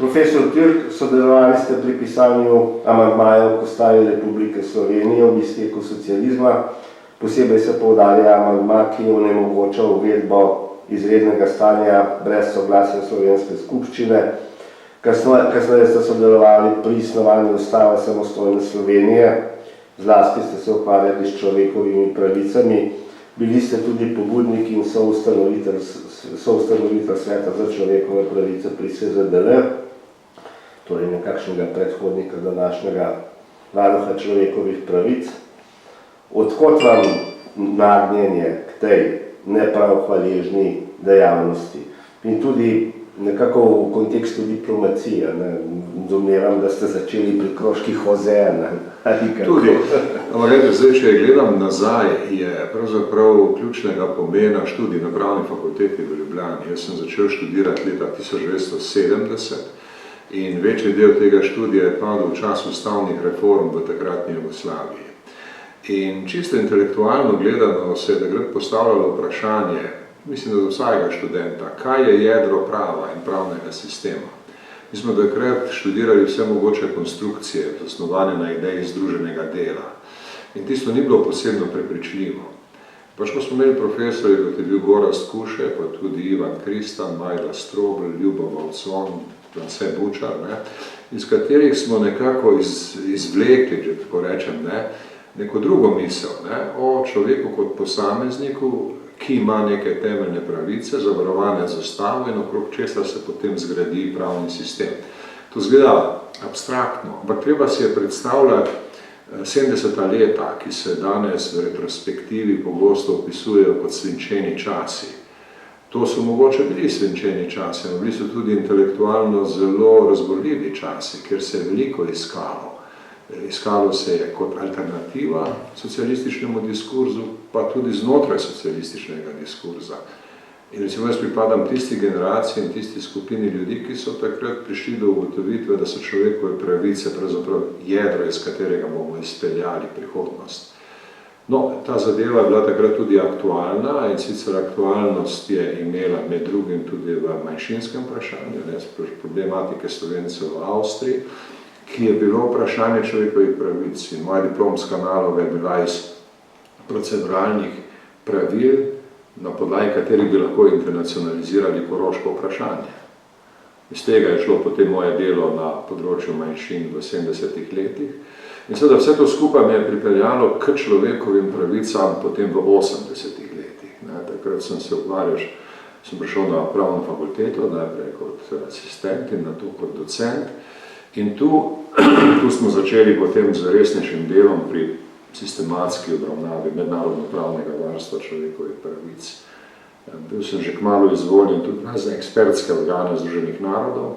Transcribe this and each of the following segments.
Profesor Türk, sodelovali ste pri pisanju amandmajev k Ustavi Republike Slovenije ob izteku socializma. Posebej se poudarja amandma, ki onemogoča uvedbo izrednega stanja brez soglasja Slovenske skupščine. Kasneje ste sodelovali pri snovanju Ustave samostojne Slovenije, zlasti ste se ukvarjali s človekovimi pravicami. Bili ste tudi pobudnik in soustanovitelj Sveta za človekove pravice pri SZDL, torej nekakšnega predhodnika današnjega varuha človekovih pravic. Odkot vam nagnjenje k tej neprav hvaležni dejavnosti? In tudi nekako v kontekstu diplomacije, domnevam, da ste začeli pri krožkih OZN. Tudi, ampak zdaj, če gledam nazaj, je pravzaprav ključnega pomena študij na Pravni fakulteti v Ljubljani. Jaz sem začel študirati leta 1970 in večji del tega študija je padel v čas ustavnih reform v takratni Jugoslaviji. In čisto intelektualno gledano se je takrat postavljalo vprašanje, mislim, da za vsakega študenta, kaj je jedro prava in pravnega sistema. Mi smo takrat študirali vse mogoče konstrukcije, zasnovane na ideji združenega dela. In tisto ni bilo posebno prepričljivo. Pač ko smo imeli profesorje, kot je bil Gorazd Kuše, pa tudi Ivan Kristan, Majda Strobl, Ljubo Valcon, Lance Bučar, iz katerih smo nekako izvlekli, če tako rečem, neko drugo misel o človeku kot posamezniku, ki ima neke temeljne pravice, zavarovane z Ustavo in okrog česa se potem zgradi pravni sistem. To zgleda abstraktno, ampak treba si je predstavljati 70. leta, ki se danes v retrospektivi pogosto opisujejo kot svinčeni časi. To so mogoče bili svinčeni časi, no bili so tudi intelektualno zelo razborljivi časi, ker se je veliko iskalo. Iskalo se je kot alternativa socialističnemu diskurzu, pa tudi znotraj socialističnega diskurza. In recimo jaz pripadam tisti generaciji in tisti skupini ljudi, ki so takrat prišli do ugotovitve, da so človekove pravice pravzaprav jedro, iz katerega bomo izpeljali prihodnost. No, ta zadeva je bila takrat tudi aktualna in sicer aktualnost je imela med drugim tudi v manjšinskem vprašanju, problematike Slovencev v Avstriji, ki je bilo vprašanje človekovih pravic. In moja diplomska naloga je bila iz proceduralnih pravil, na podlagi katerih bi lahko internacionalizirali koroško vprašanje. Iz tega je šlo potem moje delo na področju manjšin v 70. letih. In seveda vse to skupaj me je pripeljalo k človekovim pravicam potem v 80. letih. Takrat sem se ukvarjal, sem prišel na Pravno fakulteto, najprej kot asistent in nato kot docent. In tu smo začeli potem z resnejšim delom pri sistematski obravnavi mednarodno-pravnega varstva človekovih pravic. Bil sem že kmalu izvoljen tudi za ekspertske organe Združenih narodov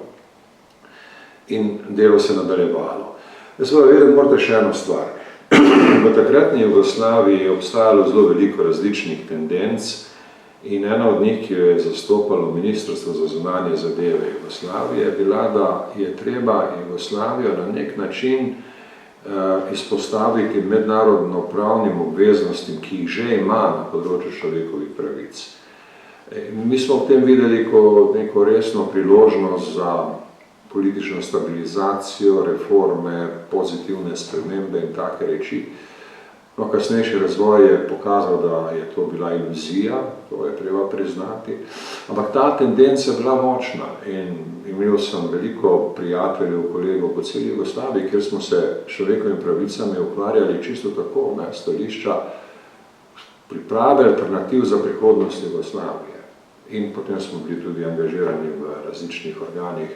in delo se nadaljevalo. Jaz seveda vedeti morate še eno stvar. V takratni Jugoslaviji je obstajalo zelo veliko različnih tendenc in ena od njih, ki jo je zastopalo Ministrstvo za zunanje zadeve Jugoslavije, je bila, da je treba Jugoslavijo na nek način izpostaviti mednarodno-pravnim obveznostim, ki jih že ima na področju človekovih pravic. Mi smo v tem videli neko resno priložnost za politično stabilizacijo, reforme, pozitivne spremembe in take reči. No, kasnejši razvoj je pokazal, da je to bila iluzija, to je treba priznati, ampak ta tendenca je bila močna in imel sem veliko prijateljev, kolegov po celi Jugoslaviji, kjer smo se človekovimi pravicami ukvarjali čisto tako, stališča priprave alternativ za prihodnost Jugoslavije. In potem smo bili tudi angažirani v različnih organih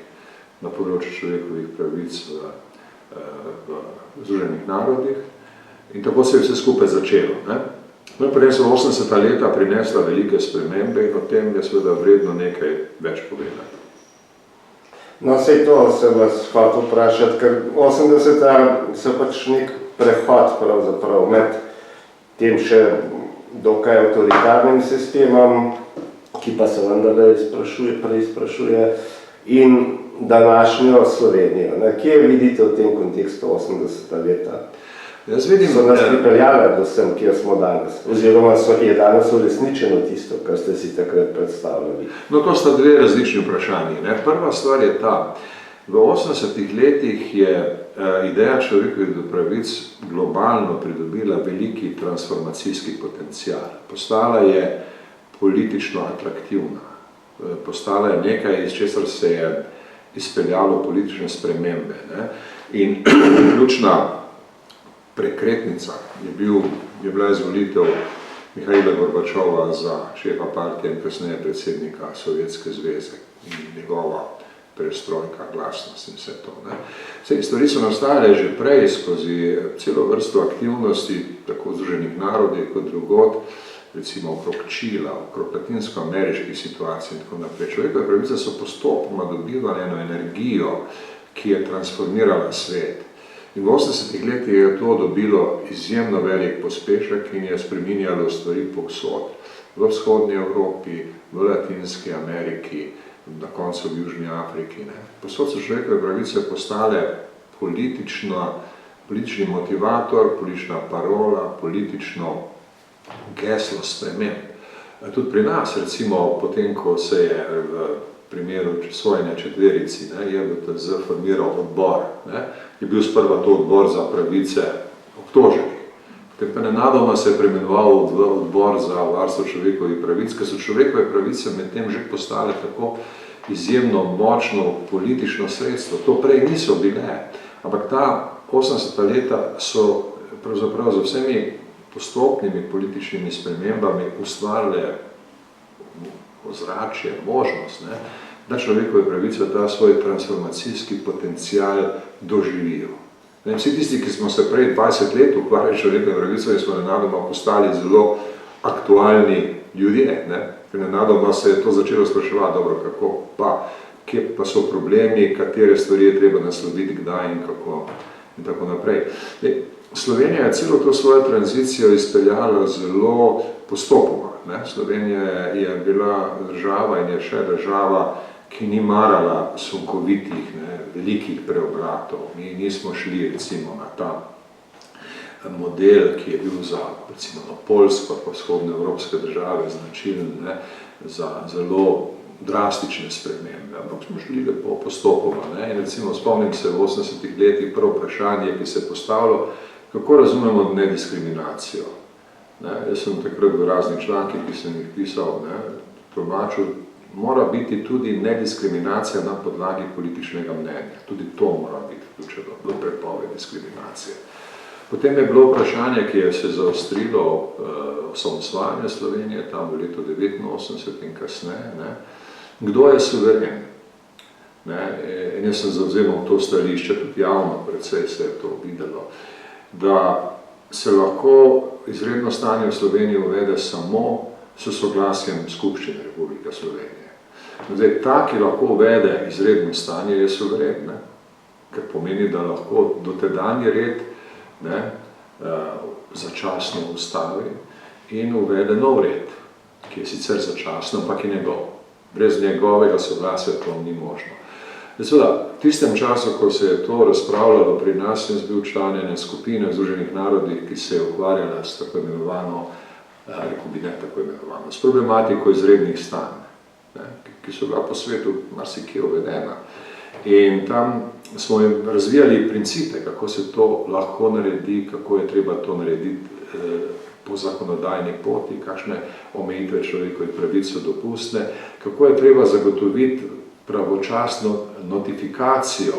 na področju človekovih pravic v Združenih narodih. In tako se je vse skupaj začelo. Potem so 80. leta prinesla velike spremembe in o tem je seveda vredno nekaj več povedati. No, sej to sem vas hotel vprašati, ker 80. so pač nek prehod pravzaprav med tem še dokaj avtoritarnim sistemom, ki pa se vendarle preizprašuje, in današnjo Slovenijo. Kje vidite v tem kontekstu 80. leta? So nas pripeljale do sem, kjer smo danes, oziroma je danes uresničeno tisto, kar ste si takrat predstavljali? No, to sta dve različni vprašanji. Prva stvar je ta, V 80-ih letih je ideja človekovih pravic globalno pridobila veliki transformacijski potencial. Postala je politično atraktivna. Postala je nekaj, iz česar se je izpeljalo politične spremembe. Ne? In ključna prekretnica je bila izvolitev Mihaila Gorbačova za šefa partije in kasneje predsednika Sovjetske zveze in njegova perestrojka, glasnost in vse to. Ne. Vse stvari so nastajale že prej skozi celo vrsto aktivnosti, tako v Združenih narodih kot drugod, recimo okrog Čila, okrog latinsko-ameriških situacij in tako naprej. Človekove pravice so postopoma dobivale eno energijo, ki je transformirala svet. In v 80-ih letih je to dobilo izjemno velik pospešek in je spreminjalo stvari povsod. V vzhodni Evropi, v Latinski Ameriki, na koncu v Južni Afriki. Ne. Posod so človekove pravice postale politični motivator, politična parola, politično geslo sprememb. Tudi pri nas, recimo, potem, ko se je v primeru sojenja četverici, ne, je JBTZ formiral odbor, ne, je bil sprva to odbor za pravice obtoženih. Potem pa nenadoma se je preimenoval v odbor za varstvo človekovih pravic, ker so človekove pravice medtem že postale tako izjemno močno politično sredstvo. To prej niso bile, ampak ta 80. leta so pravzaprav z vsemi postopnimi političnimi spremembami ustvarile ozračje, možnost, ne, da človekove pravice ta svoj transformacijski potencial doživijo. Ne, vsi tisti, ki smo se prej 20 let ukvarjali človekove pravice, smo nenadoma postali zelo aktualni ljudje, ne, ker nenadoma se je to začelo spraševati, dobro, kako pa, kje pa so problemi, katere stvari je treba nasloviti, kdaj in kako in tako naprej. Slovenija je celo to svojo tranzicijo izpeljala zelo postopoma. Ne? Slovenija je bila država in je še država, ki ni marala sunkovitih, velikih preobratov. Mi nismo šli recimo na ta model, ki je bil za recimo na Poljsko, pa vzhodne evropske države značilen, za zelo drastične spremembe, ampak smo šli lepo postopoma. Ne? In recimo spomnim se v 80-ih letih prvo vprašanje, ki se je postavilo, kako razumemo nediskriminacijo. Ne? Jaz sem takrat v raznih člankih, ki sem jih pisal, tolmačil, mora biti tudi nediskriminacija na podlagi političnega mnenja. Tudi to mora biti vključeno do prepovedi diskriminacije. Potem je bilo vprašanje, ki je se zaostrilo osamosvajanje Slovenije, tam v letu 1989 in kasneje, ne? Kdo je suveren? Ne? In jaz sem zavzemal to stališče, tudi javno precej se je to videlo, da se lahko izredno stanje v Sloveniji uvede samo s soglasjem Skupščine Republike Slovenije. Zdaj, ta, ki lahko uvede izredno stanje, je suveren, ne? Ker pomeni, da lahko dotedanji red začasno ustavi in uvede nov red, ki je sicer začasno, ampak je njegov. Brez njegovega soglasja to ni možno. Seveda, v tistem času, ko se je to razpravljalo pri nas, sem bil član ene skupine v Združenih narodih, ki se je ukvarjala s tako imenovano, s problematiko izrednih stanj, ki so bila po svetu marsikje uvedena. In tam smo razvijali principe, kako se to lahko naredi, kako je treba to narediti po zakonodajni poti, kakšne omejitve človekovih pravic so dopustne, kako je treba zagotoviti pravočasno notifikacijo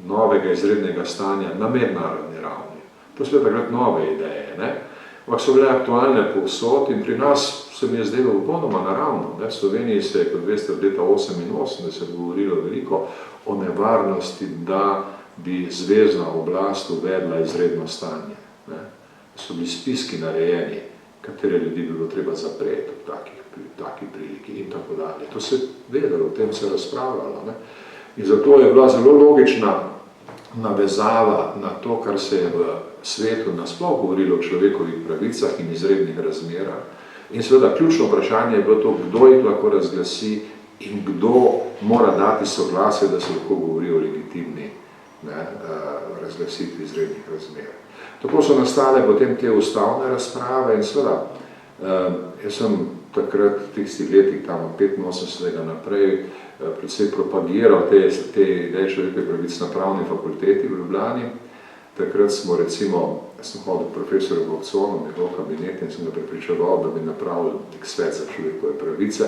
novega izrednega stanja na mednarodni ravni. To so takrat nove ideje, ne? Ampak so bile aktualne povsod in pri nas se mi je zdelo popolnoma naravno. Ne? V Sloveniji se je, kot veste, od leta 1988 govorilo veliko o nevarnosti, da bi zvezna oblast uvedla izredno stanje. Ne? So bili spiski narejeni, katere ljudi bi bilo treba zapreti v taki priliki in tako dalje. To se je vedelo, o tem se je razpravljalo. Ne? In zato je bila zelo logična navezava na to, kar se je v svetu nasploh govorilo o človekovih pravicah in izrednih razmerah. In seveda ključno vprašanje je bilo to, kdo jih lahko razglasi in kdo mora dati soglasje, da se lahko govori o legitimni razglasitvi izrednih razmer. Tako so nastale potem te ustavne razprave in seveda, jaz sem takrat v tistih letih, tam od 85. naprej, predvsej propagiral te ideje človekove pravice na pravni fakulteti v Ljubljani. Takrat smo recimo, sem hodil k profesorju Bovconu, njegov kabinet in sem ga prepričeval, da bi napravil nek svet za človekove pravice.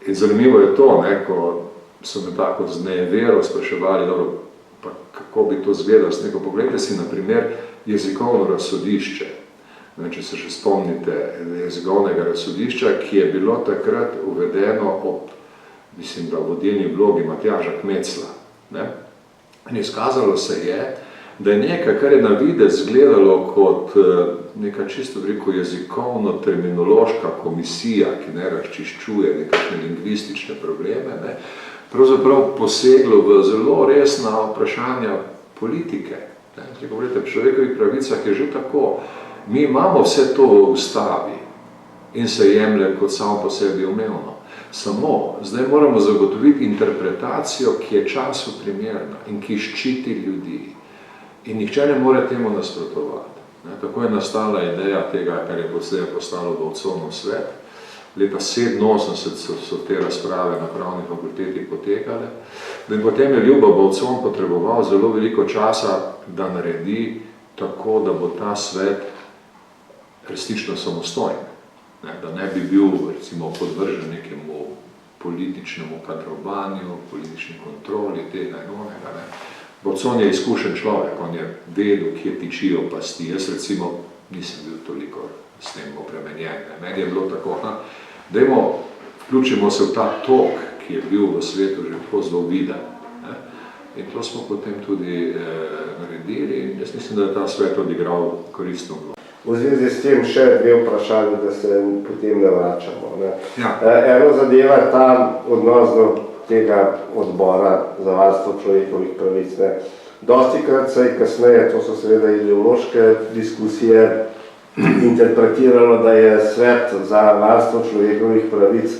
In zanimivo je to, ne, ko so me tako z nevero spraševali, dobro, pa kako bi to izgledalo s neko, pogledajte si na primer jezikovno razsodišče. Ne, če se še spomnite jezikovnega razsodišča, ki je bilo takrat uvedeno ob, mislim, da vodilni vlogi Matjaža Kmecla. Ne. In izkazalo se je, da je nekaj, kar je na videz izgledalo kot neka čisto veliko jezikovno-terminološka komisija, ki ne razčiščuje nekakšne lingvistične probleme, ne, pravzaprav poseglo v zelo resna vprašanja politike. Ne. Govorite, v človekovih pravicah je že tako. Mi imamo vse to v ustavi in se jemlje kot samo po sebi umevno. Samo zdaj moramo zagotoviti interpretacijo, ki je času primerna in ki ščiti ljudi. In nihče ne more temu nasprotovati. Tako je nastala ideja tega, kar je poslej postalo Bovconov svet. Leta 1987 so te razprave na pravni fakulteti potekale. In potem je Ljubo Bovcon potreboval zelo veliko časa, da naredi tako, da bo ta svet resnično samostojen. Da ne bi bil recimo podvržen nekemu političnemu kadrovanju, politični kontroli, tega in onega. Bovcon je izkušen človek, on je vedel, kje tičijo pasti. Jaz recimo nisem bil toliko s tem obremenjen. Meni je bilo tako, dajmo, vključimo se v ta tok, ki je bil v svetu že tako zelo viden. In to smo potem tudi naredili in jaz mislim, da je ta svet odigral koristno vlogo. V zvezi s tem še dve vprašanje, da se potem ne vračamo. Ne. Ja. Eno zadeva je ta odnos do tega odbora za varstvo človekovih pravic. Dostikrat se je kasneje, to so seveda ideološke diskusije, interpretiralo, da je svet za varstvo človekovih pravic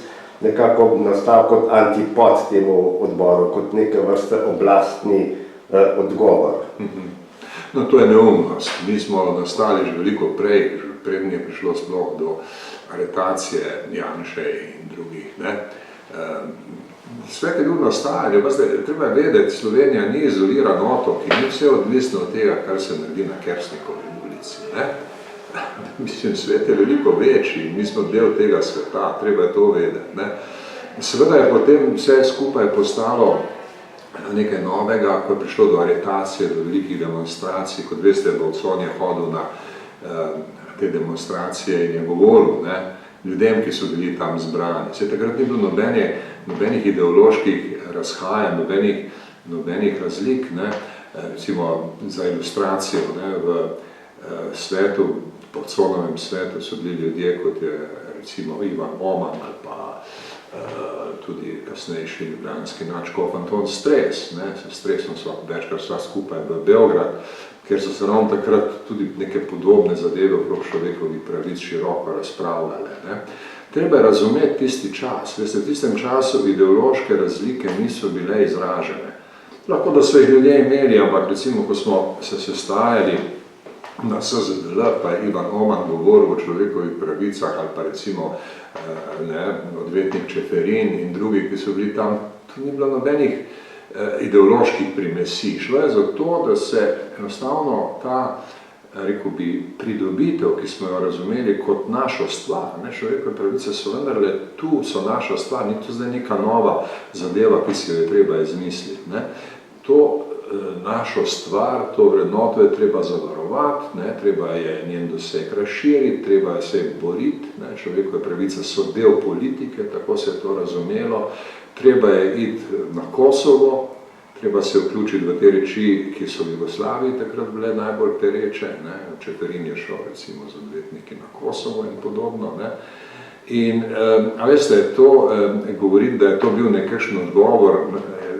nekako nastal kot antipod temu odboru, kot neke vrste oblastni odgovor. No, to je neumnost. Mi smo nastali že veliko prej, predtem je prišlo sploh do aretacije Janše in drugih. Ne? Svet je bil nastajan, treba vedeti, Slovenija ni izoliran otok in ni vse odvisno od tega, kar se naredi na Kersnikovi ulici. Mislim, svet je veliko večji in mi smo del tega sveta, treba je to vedeti. Ne? Seveda je potem vse skupaj postalo nekaj novega, ko je prišlo do aretacije, do velikih demonstracij. Kot veste, Bovcon je hodil na te demonstracije in je govoril ljudem, ki so bili tam zbrani. Takrat ni bilo nobenih ideoloških razhajanj, nobenih razlik. Recimo za ilustracijo v svetu, v Bovconovem svetu so bili ljudje, kot je recimo Ivan Oman ali pa tudi kasnejši ljubljanski nadškof Anton Stres. S Stresom sva večkrat šla skupaj v Beograd, ker so se ravno takrat tudi neke podobne zadeve okrog človekovih pravic široko razpravljale. Treba je razumeti tisti čas. Veste, v tistem času ideološke razlike niso bile izražene. Lahko, da so jih ljudje imeli, ampak recimo, ko smo se sestajali na SZDL, pa je Ivan Oman govoril o človekovih pravicah, ali pa recimo odvetnik Čeferin in drugi, ki so bili tam, to ni bilo nobenih ideoloških primesij. Šlo je za to, da se enostavno ta, rekel bi, pridobitev, ki smo jo razumeli kot našo stvar, človekove pravice so vendarle tu, so naša stvar, ni to zdaj neka nova zadeva, ki si jo je treba izmisliti. To našo stvar, to vrednoto je treba zavarovati, treba je njen doseg razširiti, treba je se boriti, človekove pravice so del politike, tako se je to razumelo, treba je iti na Kosovo, treba se vključiti v te reči, ki so v Jugoslaviji takrat bile najbolj pereče, Čeferin je šel recimo z odvetniki na Kosovo in podobno. In, a veste, to govoriti, da je to bil nekakšen odgovor,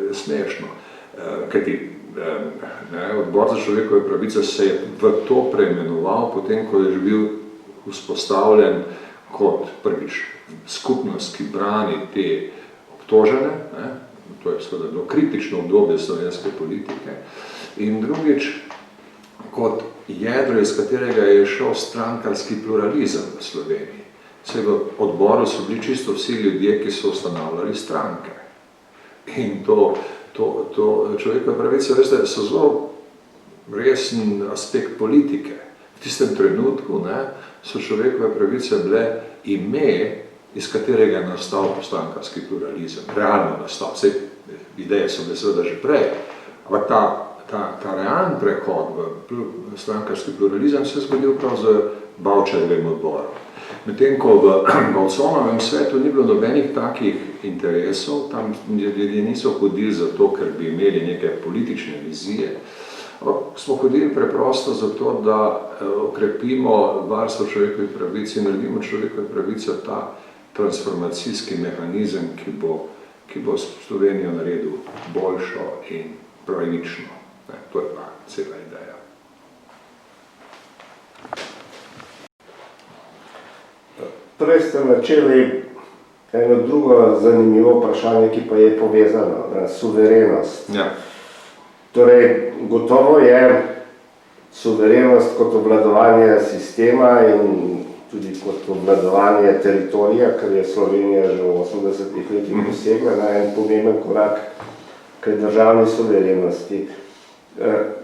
je smešno, kajti odbor za človekove pravice se je v to preimenoval, potem, ko je že bil vzpostavljen kot prvič skupnost, ki brani te obtožene, to je seveda bilo kritično obdobje slovenske politike, in drugič kot jedro, iz katerega je šel strankarski pluralizem v Sloveniji. Saj v odboru so bili čisto vsi ljudje, ki so ustanavljali stranke. In to človekove pravice, veste, so zelo resen aspekt politike. V tistem trenutku so človekove pravice bile ime, iz katerega je nastal strankarski pluralizem. Realno nastal. Vse ideje so bile seveda že prej. Ampak ta realen prehod v strankarski pluralizem se je zgodil prav z Bavčarjevim odborom. Medtem ko v Balconovem svetu ni bilo nobenih takih interesov, tam ljudje niso hodili zato, ker bi imeli neke politične vizije, ampak smo hodili preprosto zato, da okrepimo varstvo človekovih pravic in naredimo človekove pravice ta transformacijski mehanizem, ki bo Slovenijo naredil boljšo in pravično. To je pa cela ideja. Prej ste načeli eno drugo zanimivo vprašanje, ki pa je povezano, suverenost. Ja. Torej, gotovo je suverenost kot obvladovanje sistema in tudi kot obvladovanje teritorija, kar je Slovenija že v 80-ih letih dosegla na en pomemben korak k državni suverenosti.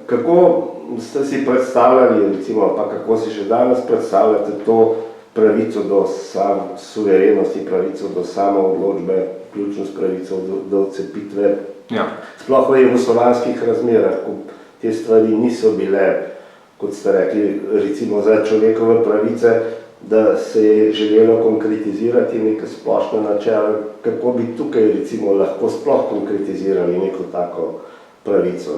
Kako ste si predstavljali, recimo, pa kako si še danes predstavljate to pravico do suverenosti, pravico do samoodločbe, vključno s pravico do odcepitve? Ja. Sploh v jugoslovanskih razmerah, ko te stvari niso bile, kot ste rekli, recimo za človekove pravice, da se je želelo konkretizirati neke splošne načela, kako bi tukaj recimo lahko sploh konkretizirali neko tako pravico.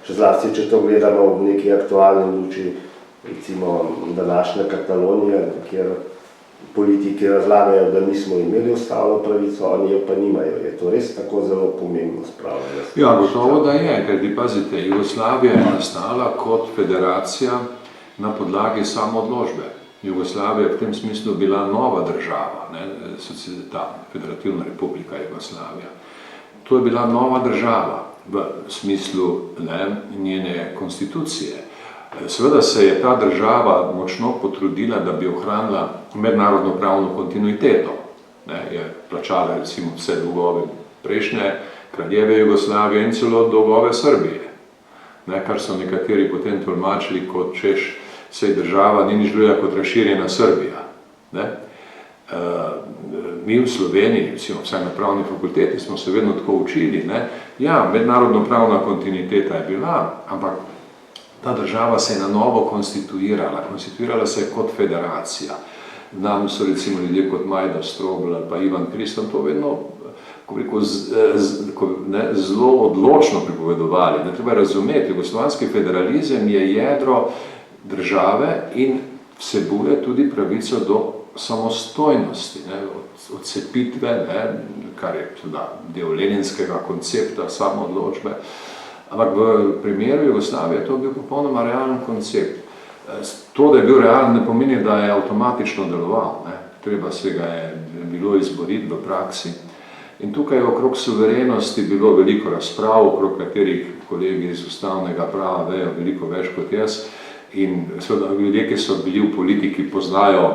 Še zlasti, če to gledamo v neki aktualni luči, recimo današnja Katalonija, kjer politiki razlagajo, da nismo imeli ustavno pravico, oni jo pa nimajo. Je to res tako zelo pomembno spravljanje? Ja, gotovo, da je, ker pazite, Jugoslavija je nastala kot federacija na podlagi samoodločbe. Jugoslavija je v tem smislu bila nova država, ta Federativna republika Jugoslavija. To je bila nova država v smislu njene konstitucije. Seveda se je ta država močno potrudila, da bi ohranila mednarodno pravno kontinuiteto. Je plačala recimo vse dolgove prejšnje kraljeve Jugoslavije in celo dolgove Srbije, kar so nekateri potem tolmačili kot češ, sej država ni nič drugega kot razširjena Srbija. Mi v Sloveniji, recimo vsaj na pravni fakulteti, smo se vedno tako učili, ja, mednarodno pravna kontinuiteta je bila, ampak ta država se je na novo konstituirala se je kot federacija. Nam so recimo ljudje kot Majda Strobl ali pa Ivan Kristan to vedno zelo odločno pripovedovali. Treba razumeti, jugoslovanski federalizem je jedro države in vsebuje tudi pravico do samostojnosti, odcepitve, kar je del leninskega koncepta samoodločbe. Ampak v primeru Jugoslavije je to bil popolnoma realen koncept. To, da je bil realen, ne pomeni, da je avtomatično deloval. Treba se ga je bilo izboriti v praksi. In tukaj je okrog suverenosti bilo veliko razprav, okrog katerih kolegi iz ustavnega prava vejo veliko več kot jaz. In seveda ljudje, ki so bili v politiki, poznajo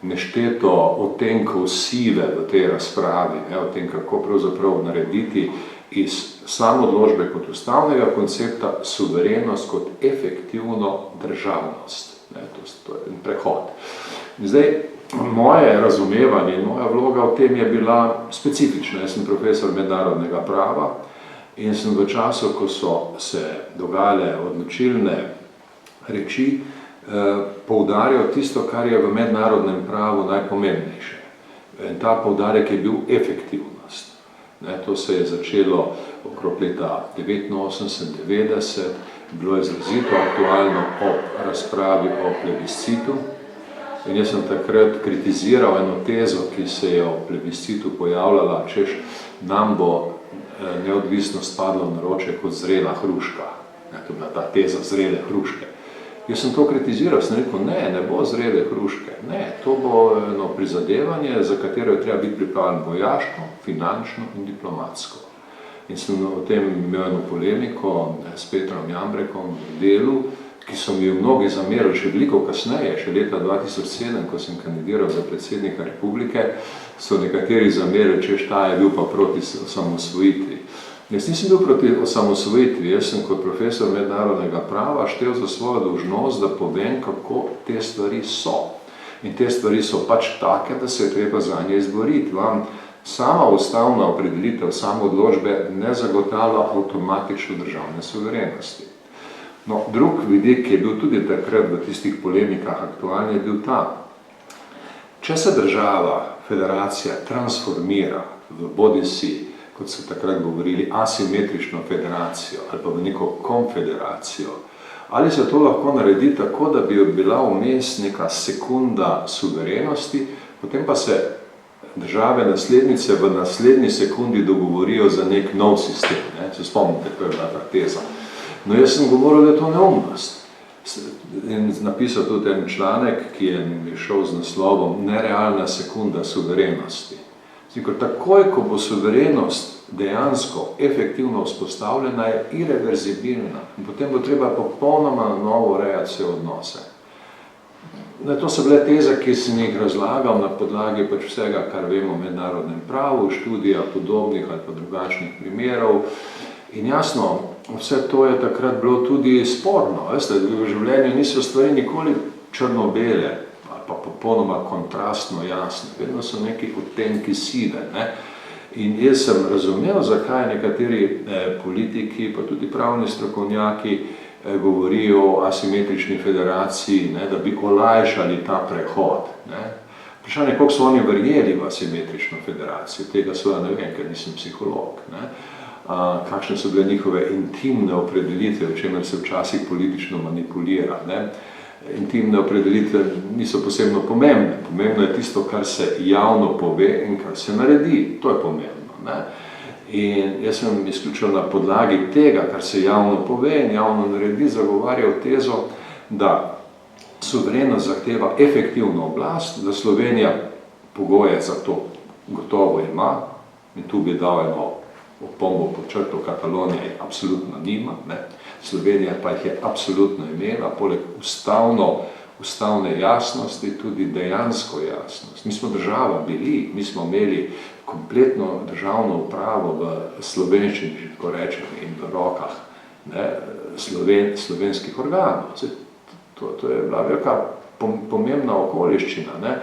nešteto odtenkov sive v tej razpravi, o tem, kako pravzaprav narediti iz samoodločbe kot ustavnega koncepta suverenost kot efektivno državnost. To je prehod. Zdaj, moje razumevanje in moja vloga v tem je bila specifična. Jaz sem profesor mednarodnega prava in sem v času, ko so se dogajale odločilne reči, poudarjal tisto, kar je v mednarodnem pravu najpomembnejše. In ta poudarek je bil efektivnost. To se je začelo okrog leta 1989, bilo je izrazito aktualno ob razpravi o plebiscitu. In jaz sem takrat kritiziral eno tezo, ki se je o plebiscitu pojavljala, češ nam bo neodvisnost padla v naročje kot zrela hruška. To je bila ta teza zrele hruške. Jaz sem to kritiziral, sem rekel, ne bo zrele hruške, to bo eno prizadevanje, za katero je treba biti pripravljen vojaško, finančno in diplomatsko. In sem o tem imel eno polemiko s Petrom Jambrekom v Delu, ki so mi mnogi zamerili še veliko kasneje, še leta 2007, ko sem kandidiral za predsednika republike, so nekateri zamerili, češ ta je bil pa proti osamosvojitvi. Jaz nisem bil proti osamosvojitvi, jaz sem kot profesor mednarodnega prava štel za svojo dolžnost, da povem, kako te stvari so. In te stvari so pač take, da se je treba za nje izboriti. Vam sama ustavna opredelitev, samo odločbe ne zagotavlja avtomatično državne suverenosti. No, drug vidik, ki je bil tudi takrat v tistih polemikah aktualni, je bil ta. Če se država, federacija transformira v bodisi, kot so takrat govorili, asimetrično federacijo ali pa v neko konfederacijo, ali se to lahko naredi tako, da bi bila vmes neka sekunda suverenosti, potem pa se države naslednice v naslednji sekundi dogovorijo za nek nov sistem. Ne? Se spomnite, to je bila ta teza. No, jaz sem govoril, da je to neumnost. In napisal tudi en članek, ki je šel z naslovom Nerealna sekunda suverenosti. Zdaj, takoj, ko bo suverenost dejansko efektivno vzpostavljena, je irreverzibilna. In potem bo treba popolnoma novo urejati vse odnose. To so bile teze, ki sem jih razlagal na podlagi pač vsega, kar vemo o mednarodnem pravu, študija podobnih ali pa drugačnih primerov. In jasno, vse to je takrat bilo tudi sporno. Veste, v življenju niso stvari nikoli črno-bele ali pa popolnoma kontrastno jasne. Vedno so neki odtenki sive. Ne? In jaz sem razumel, zakaj nekateri politiki, pa tudi pravni strokovnjaki govorijo o asimetrični federaciji, ne, da bi olajšali ta prehod. Ne. Vprašanje, koliko so oni verjeli v asimetrično federacijo, tega seveda ne vem, ker nisem psiholog. Ne. Kakšne so bile njihove intimne opredelitve, o čemer se včasih politično manipulira. Ne. Intimne opredelitve niso posebno pomembne. Pomembno je tisto, kar se javno pove in kar se naredi. To je pomembno. Ne. In jaz sem izključno na podlagi tega, kar se javno pove in javno naredi, zagovarjal tezo, da suverenost zahteva efektivno oblast, da Slovenija pogoje za to gotovo ima, in tu bi dal eno opombo pod črto, Katalonija je absolutno nima, ne? Slovenija pa jih je absolutno imela, poleg ustavne jasnosti, tudi dejansko jasnost. Mi smo država bili, mi smo imeli kompletno državno upravo v slovenščini, ko rečem, in v rokah, ne, slovenskih organov. To je bila velika pomembna okoliščina. Ne.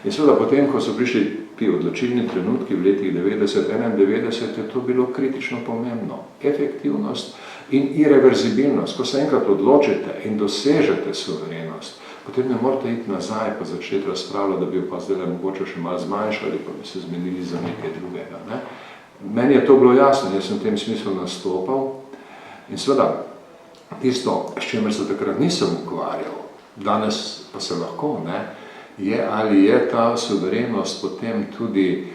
In seveda potem, ko so prišli ti odločilni trenutki v letih 90-91, je to bilo kritično pomembno. Efektivnost in irreverzibilnost. Ko se enkrat odločite in dosežete suverenost, potem ne morate iti nazaj pa začeti razpravljati, da bi jo pa zdaj mogoče še malo zmanjšali, pa bi se zmenili za nekaj drugega. Ne? Meni je to bilo jasno, jaz sem v tem smislu nastopal in seveda tisto, s čemer se takrat nisem ukvarjal, danes pa se lahko, ne, je ali je ta suverenost potem tudi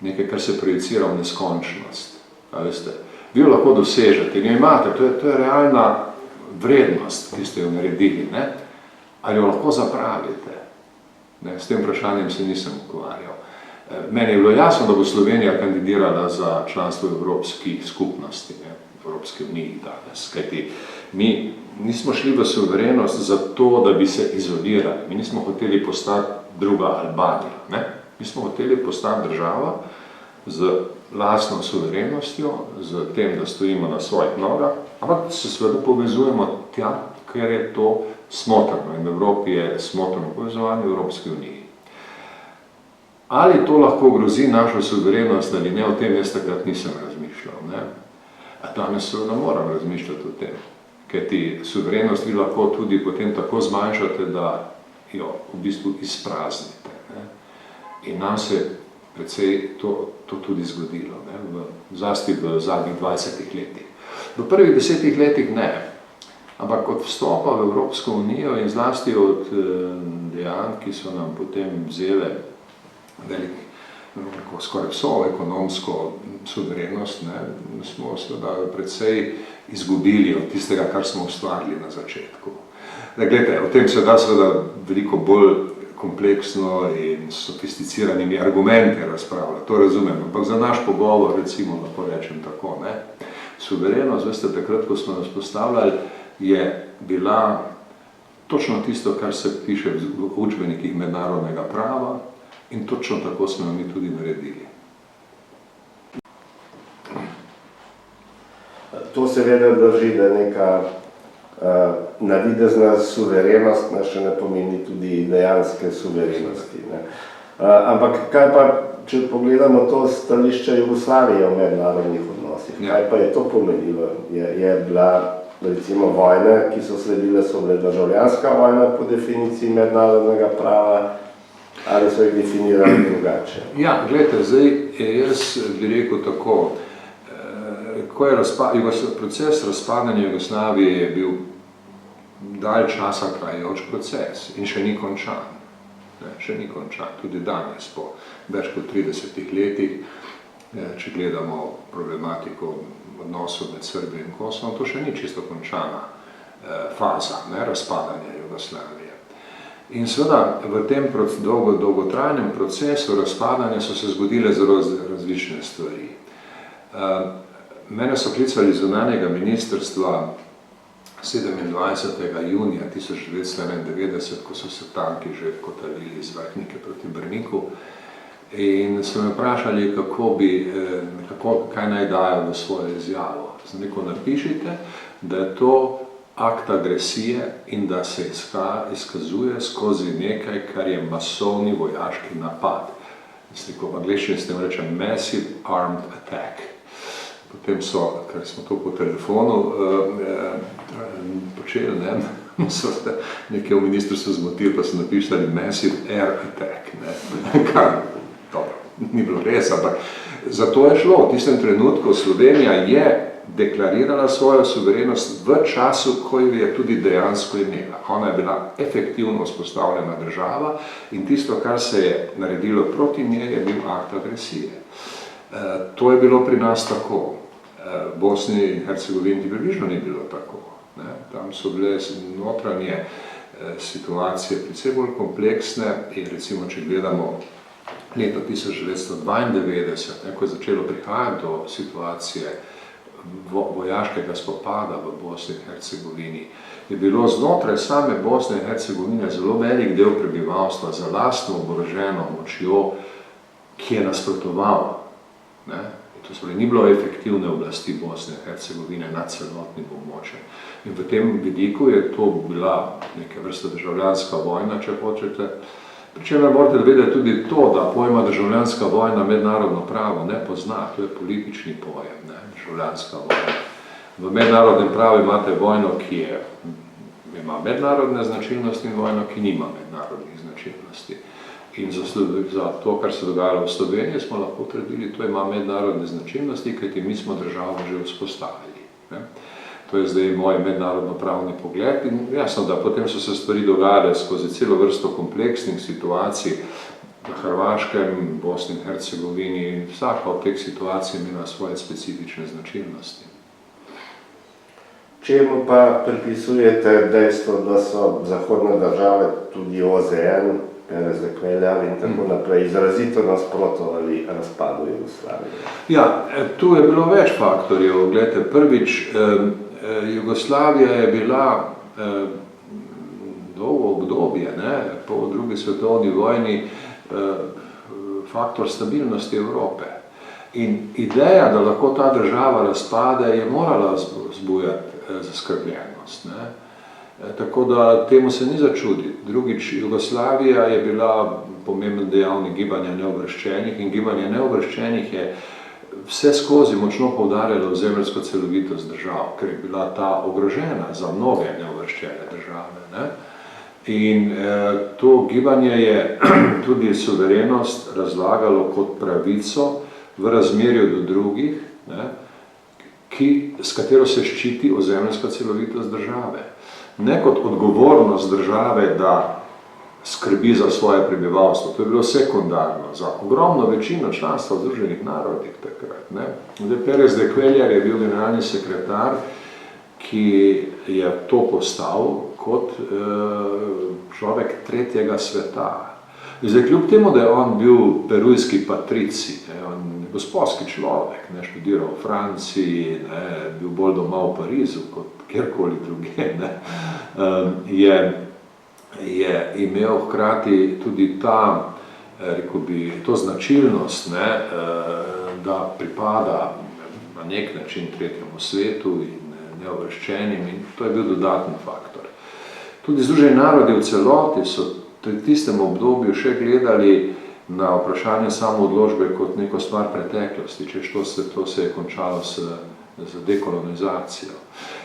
nekaj, kar se projicira v neskončnost. Veste, vi jo lahko dosežete in jo imate, to je realna vrednost, ki ste jo naredili, ne? Ali jo lahko zapravite? Ne? S tem vprašanjem se nisem ukvarjal. Meni je bilo jasno, da bo Slovenija kandidirala za članstvo v Evropski skupnosti, ne? V Evropski uniji danes, kajti mi nismo šli v suverenost zato, da bi se izolirali. Mi nismo hoteli postati druga Albanija, ne? Mi smo hoteli postati država z lastno suverenostjo, z tem, da stojimo na svojih nogah, ampak se seveda povezujemo tja, ker je to smotrno in v Evropi je smotrno povezovanje v Evropski uniji. Ali to lahko grozi našo suverenost ali ne, o tem jaz takrat nisem razmišljal. Ne? A danes seveda moram razmišljati o tem, ker ti suverenost vi lahko tudi potem tako zmanjšate, da jo v bistvu izpraznite. Ne? In nam se precej to tudi zgodilo, ne? Zlasti v zadnjih 20 letih. V prvih 10 letih ne, ampak od vstopa v Evropsko unijo in zlasti od dejanj, ki so nam potem vzele skoraj vso ekonomsko suverenost, ne, smo seveda precej izgubili od tistega, kar smo ustvarili na začetku. Glejte, o tem se da seveda veliko bolj kompleksno in sofisticiranimi argumente razpravlja, to razumem, ampak za naš pogovor, recimo, lahko rečem tako, ne. Suverenost, veste, takrat, ko smo nas postavljali, je bila točno tisto, kar se piše v učbenikih mednarodnega prava in točno tako smo mi tudi naredili. To seveda drži, da neka navidezna suverenost še ne pomeni tudi dejanske suverenosti. Ne. Ampak kaj pa, če pogledamo to stališče Jugoslavije v mednarodnih odnosih, kaj pa je to pomenilo? Je bila recimo vojne, ki so sledile, so bile državljanska vojna po definiciji mednarodnega prava, ali so jih definirali drugače? Ja, gledajte, zdaj jaz bi rekel tako, ko je proces razpadanja Jugoslavije je bil dalj časa trajajoč proces in še ni končan. Še ni končan, tudi danes, po več kot 30 letih, če gledamo problematiko odnosov med Srbijo in Kosovom, to še ni čisto končana faza razpadanja Jugoslavije. In seveda v tem dolgotrajnem procesu razpadanja so se zgodile zelo različne stvari. Mene so klicali iz zunanjega ministrstva 27. junija 1991, ko so se tanki že kotalili iz Vrhnike proti Brniku, in so me vprašali, kaj naj dajo v svojo izjavo. Sem rekel, napišite, da je to akt agresije in da se izkazuje skozi nekaj, kar je masovni vojaški napad. Sem rekel, v angleščini s tem rečem massive armed attack. Potem so, ker smo to po telefonu počeli, so se nekaj v ministrstvu zmotili, pa so napisali massive air attack. Kar, dobro, ni bilo res, ampak zato je šlo. V tistem trenutku Slovenija je deklarirala svojo suverenost v času, ko jo je tudi dejansko imela. Ona je bila efektivno vzpostavljena država in tisto, kar se je naredilo proti njej, je bil akt agresije. To je bilo pri nas tako. V Bosni in Hercegovini približno ni bilo tako. Tam so bile notranje situacije precej bolj kompleksne in recimo, če gledamo leto 1992, ko je začelo prihajati do situacije vojaškega spopada v Bosni in Hercegovini, je bilo znotraj same Bosne in Hercegovine zelo velik del prebivalstva za lastno oboroženo močjo, ki je nasprotoval. To se ni bilo efektivne oblasti Bosne in Hercegovine nad celotnim območjem. In v tem vidiku je to bila neka vrsta državljanska vojna, če hočete. Pričemer morate vedeti tudi to, da pojma državljanska vojna mednarodno pravo ne pozna, to je politični pojem, državljanska vojna. V mednarodnem pravu imate vojno, ki ima mednarodne značilnosti in vojno, ki nima mednarodnih značilnosti. In za to, kar se dogajalo v Sloveniji, smo lahko trdili, to ima mednarodne značilnosti, kajti mi smo državo že vzpostavili. To je zdaj moj mednarodno-pravni pogled in jasno, da potem so se stvari dogajale skozi celo vrsto kompleksnih situacij na Hrvaškem, Bosni in Hercegovini in vsaka od teh situacij ima svoje specifične značilnosti. Čemu pa pripisujete dejstvo, da so zahodne države, tudi OZN, razdekleli in tako naprej, izrazito nasprotovali razpadu Jugoslavije? Ja, tu je bilo več faktorjev. Glejte, prvič, Jugoslavija je bila dolgo obdobje, po drugi svetovni vojni, faktor stabilnosti Evrope. In ideja, da lahko ta država razpade, je morala vzbujati zaskrbljenost. Tako da temu se ni začuditi. Drugič, Jugoslavija je bila pomemben dejavnik gibanja neuvrščenih in gibanje neuvrščenih je vse skozi močno poudarjalo ozemeljsko celovitost držav, ker je bila ta ogrožena za mnoge neuvrščene države. In to gibanje je tudi suverenost razlagalo kot pravico v razmerju do drugih, s katero se ščiti ozemeljska celovitost države. Ne kot odgovornost države, da skrbi za svoje prebivalstvo. To je bilo sekundarno za ogromno večino članstva v Združenih narodih takrat. Pérez de Cuéllar je bil generalni sekretar, ki je to postavil kot človek tretjega sveta. Zdaj, kljub temu, da je on bil perujski patrici, on je gospodski človek, študiral v Franciji, bil bolj doma v Parizu kot kjerkoli druge, je imel hkrati tudi rekel bi, to značilnost, da pripada na nek način tretjemu svetu in neovrščenim, in to je bil dodaten faktor. Tudi Združeni narodi v celoti so v tistem obdobju še gledali na vprašanje samoodločbe kot neko stvar preteklosti, češ to se je končalo z dekolonizacijo.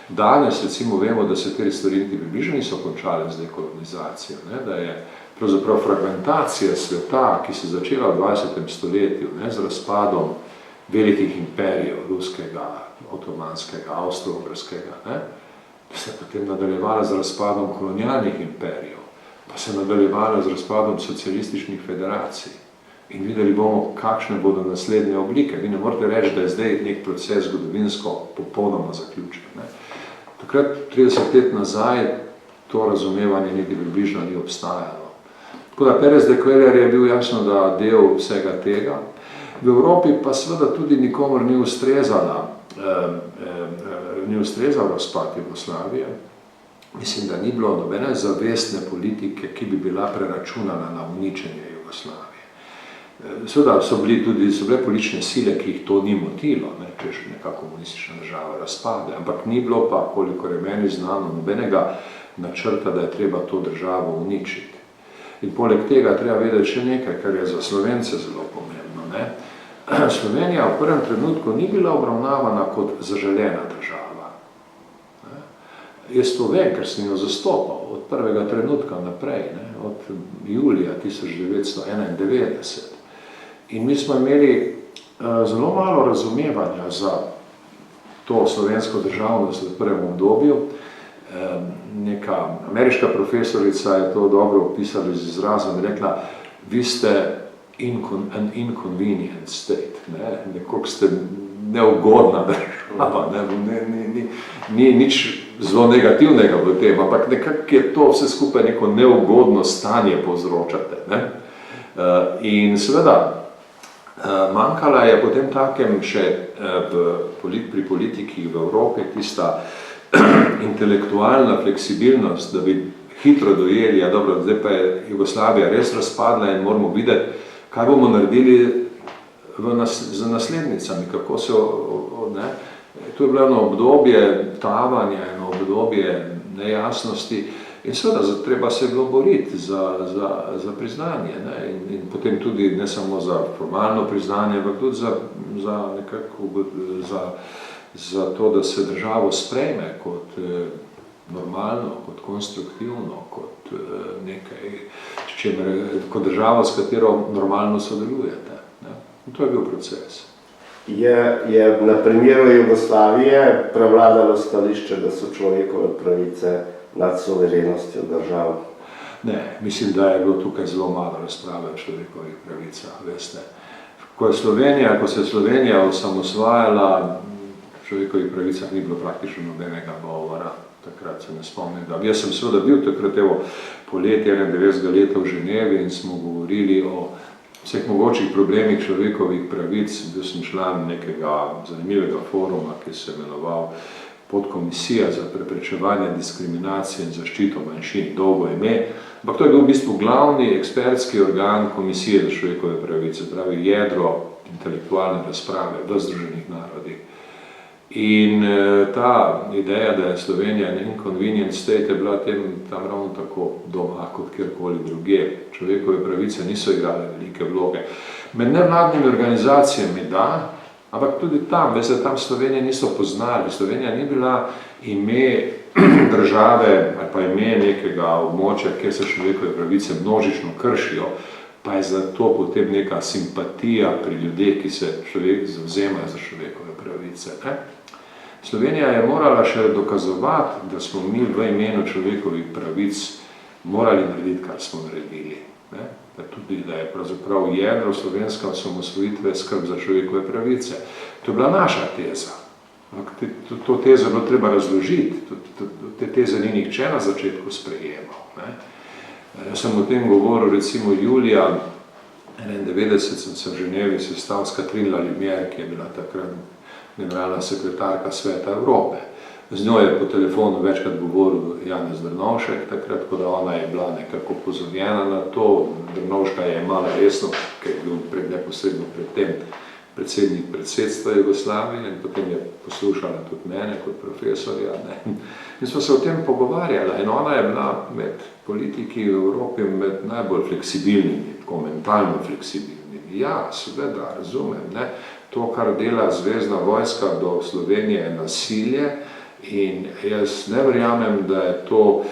Danes recimo vemo, da se te stvari niti približno niso končale z dekolonizacijo, da je pravzaprav fragmentacija sveta, ki se začela v 20. stoletju z razpadom velikih imperijev, ruskega, otomanskega, avstro-ogrskega, da se je potem nadaljevala z razpadom kolonialnih imperijev, pa se je nadaljevala z razpadom socialističnih federacij. In videli bomo, kakšne bodo naslednje oblike. Vi ne morete reči, da je zdaj nek proces zgodovinsko popolnoma zaključen. Takrat, 30 let nazaj, to razumevanje niti približno ni obstajalo. Tako da Pérez de Cuéllar je bil jasno, da del vsega tega. V Evropi pa seveda tudi nikomor ni ustrezal razpad Jugoslavije. Mislim, da ni bilo nobene zavestne politike, ki bi bila preračunana na uničenje Jugoslavije. Seveda so bile politične sile, ki jih to ni motilo, če še neka komunistična država razpade, ampak ni bilo pa, kolikor je meni znano, nobenega načrta, da je treba to državo uničiti. In poleg tega treba vedeti še nekaj, kar je za Slovence zelo pomembno. Slovenija v prvem trenutku ni bila obravnavana kot zaželena država. Jaz to vem, ker sem jo zastopal od prvega trenutka naprej, od julija 1991. In mi smo imeli zelo malo razumevanja za to slovensko državnost v prvem obdobju. Neka ameriška profesorica je to dobro opisala z izrazom, rekla, vi ste an inconvenient state, nekako ste neugodna država, ni nič zelo negativnega v tem, ampak nekako je to vse skupaj neko neugodno stanje povzročate. In seveda, manjkala je potem takem še pri politiki v Evropi tista intelektualna fleksibilnost, da bi hitro dojeli, ja dobro, zdaj pa je Jugoslavija res razpadla in moramo videti, kaj bomo naredili z naslednicami, kako se, to je bilo eno obdobje tavanja, eno obdobje nejasnosti in seveda treba se bilo boriti za priznanje, in potem tudi ne samo za formalno priznanje, ampak tudi za to, da se državo sprejme kot normalno, kot konstruktivno, kot nekaj, kot država, s katero normalno sodelujete. In to je bil proces. Je na primeru Jugoslavije prevladalo stališče, da so človekove pravice nad suverenostjo držav? Ne, mislim, da je bilo tukaj zelo malo razprave o človekovih pravicah, veste. Ko se je Slovenija osamosvajala, o človekovih pravicah ni bilo praktično nobenega govora. Takrat se ne spomnim, da jaz sem seveda bil takrat poletje 91. leta v Ženevi in smo govorili o vseh mogočih problemih človekovih pravic. Bil sem član nekega zanimivega foruma, ki se je imenoval Podkomisija za preprečevanje diskriminacije in zaščito manjšin, dolgo ime. Ampak to je bil v bistvu glavni ekspertski organ Komisije za človekove pravice, pravi jedro intelektualne razprave v Združenih narodih. In ta ideja, da je Slovenija an inconvenient state, je bila tam ravno tako doma kot kjerkoli druge. Človekove pravice niso igrale velike vloge. Med nevladnimi organizacijami da, ampak tudi tam, veste, tam Slovenije niso poznali. Slovenija ni bila ime države ali pa ime nekega območja, kjer se človekove pravice množično kršijo, pa je zato potem neka simpatija pri ljudeh, ki se zavzemajo za človekove pravice. Slovenija je morala še dokazovati, da smo mi v imenu človekovih pravic morali narediti, kar smo naredili. Tudi, da je pravzaprav jedro slovenske osamosvojitve skrb za človekove pravice. To je bila naša teza. To tezo je bilo treba razložiti. Te teze ni nihče na začetku sprejemal. Jaz sem o tem govoril recimo julija 1991 sem se v Ženevi sestal s Catherine Lalimière, ki je bila takrat generalna sekretarka Sveta Evrope. Z njo je po telefonu večkrat govoril Janez Drnovšek, takrat, ko da ona je bila nekako pozorjena na to. Drnovška je imala resno, ker je bil neposredno predtem predsednik predsedstva Jugoslavije in potem je poslušala tudi mene kot profesorja. In smo se o tem pogovarjali in ona je bila med politiki v Evropi med najbolj fleksibilnimi, tako mentalno fleksibilnimi. Ja, seveda, razumem, ne? To, kar dela Zvezdna vojska do Slovenije, je nasilje in jaz ne verjamem, da je to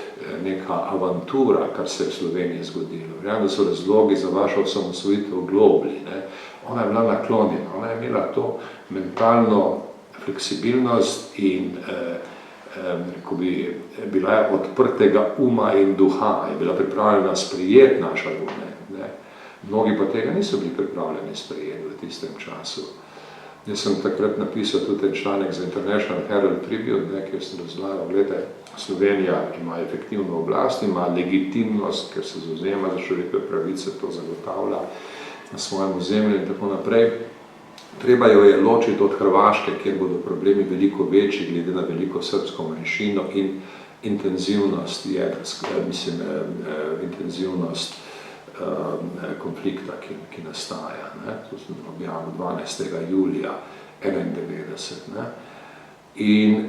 neka avantura, kar se je v Sloveniji zgodilo. Verjamem, da so razlogi za vašo osamosvojitev globli, ne? Ona je bila naklonjena, ona je imela to mentalno fleksibilnost in rekel bi, bila je odprtega uma in duha, je bila pripravljena sprejeti naš argument. Ne? Mnogi pa tega niso bili pripravljeni sprejeti v tistem času. Jaz sem takrat napisal tudi en članek za International Herald Tribune, kjer sem razlagal, gledajte, Slovenija ima efektivno oblast, ima legitimnost, ker se zavzema za človekove pravice, to zagotavlja na svojem ozemlju in tako naprej. Treba jo je ločiti od Hrvaške, kjer bodo problemi veliko večji, glede na veliko srbsko manjšino in intenzivnost intenzivnost konflikta, ki nastaja. Ne? To sem objavil 12. julija 1991. Ne? In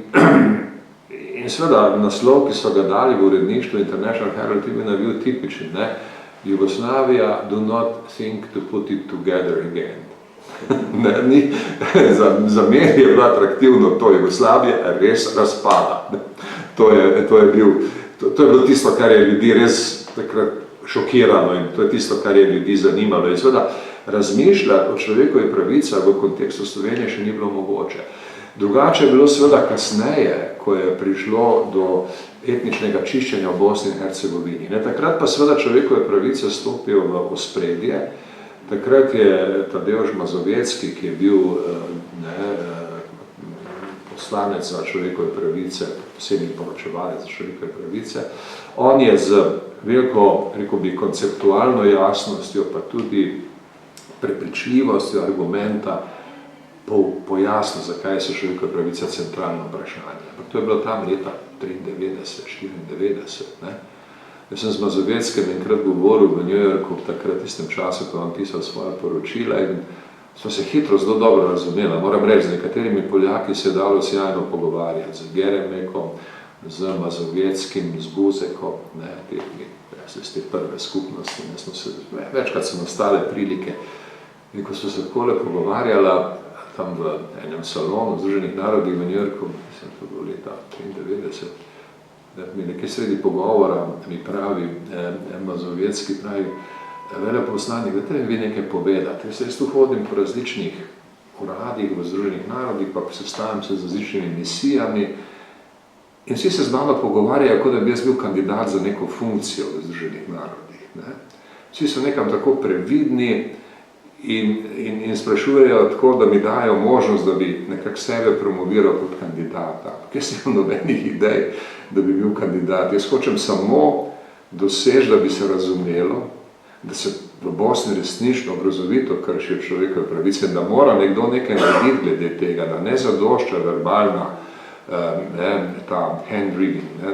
seveda naslov, ki so ga dali v uredništvu International Herald Tribune, je bil tipičen. Ne? Jugoslavia do not think to put it together again. Za meni je bilo atraktivno to, Jugoslavija res razpada. To je bilo tisto, kar je ljudi res takrat šokirano in to je tisto, kar je ljudi zanimalo. In seveda razmišljati o človekovih pravicah v kontekstu Slovenije še ni bilo mogoče. Drugače je bilo seveda kasneje, ko je prišlo do etničnega čiščenja v Bosni in Hercegovini. Takrat pa seveda človekove pravice stopijo v ospredje. Takrat je Tadeusz Mazowiecki, ki je bil poslanec za človekove pravice, posebni poročevalec za človekove pravice, on je z veliko, rekel bi, konceptualno jasnostjo, pa tudi prepričljivostjo argumenta pojasnil, zakaj so človekove pravice centralno vprašanje. Ampak to je bilo tam leta 1993-1994. Jaz sem z Mazoveckem enkrat govoril v New Yorku, takrat v tistem času, ko vam pisal svoje poročila in smo se hitro zelo dobro razumeli. Moram reči, z nekaterimi Poljaki se je dalo sjajno pogovarjati, z Geremekom, z Mazoveckim, z Buzekom, z te prve skupnosti. Večkrat sem ostale prilike. In ko smo se takole pogovarjala tam v enem salonu Združenih narodih v New Yorku, mislim, to bilo leta 1993, mi nekaj sredi pogovora mi pravi, Mazovecki pravi, veleposlanik, dajte mi vi nekaj povedati. Jaz tu hodim po različnih uradih v Združenih narodih, pa sestavim se z različnimi misijami in vsi se z mano pogovarjajo, kot da bi jaz bil kandidat za neko funkcijo v Združenih narodih. Ne? Vsi so nekam tako previdni in sprašujejo tako, da mi dajo možnost, da bi nekako sebe promoviral kot kandidata. Jaz imam nobenih idej, da bi bil kandidat. Jaz hočem samo doseči, da bi se razumelo, da se v Bosni resnično grozovito kršijo človekove pravice, da mora nekdo nekaj narediti glede tega, da ne zadošča verbalna ta hand-wringing, da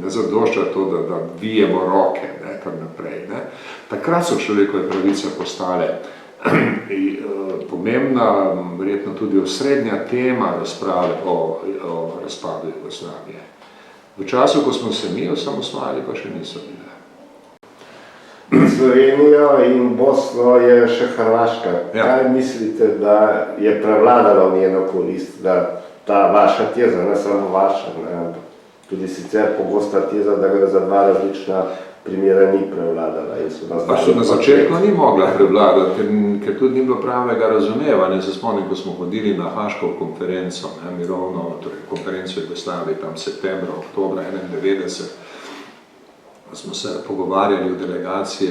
ne zadošča to, da vijemo roke, kar naprej. Takrat so človekove pravice postale pomembna, verjetno tudi osrednja tema razprave o razpadu Jugoslavije. V času, ko smo se mi osamosvojili, pa še niso bile. Slovenijo in Bosno je še Hrvaška. Ja. Kaj mislite, da je prevladala v njeno korist, da ta vaša teza, ne samo vaša, tudi sicer pogosta teza, da gre za dva različna primera, ni prevladala? Pa še na začetku ni mogla prevladati, ker tudi ni bilo pravega razumevanja. Se spomnim, ko smo hodili na Haško konferenco, mirovno, torej konferenco Jugoslavije, tam septembra, oktobra 1991, smo se pogovarjali v delegaciji,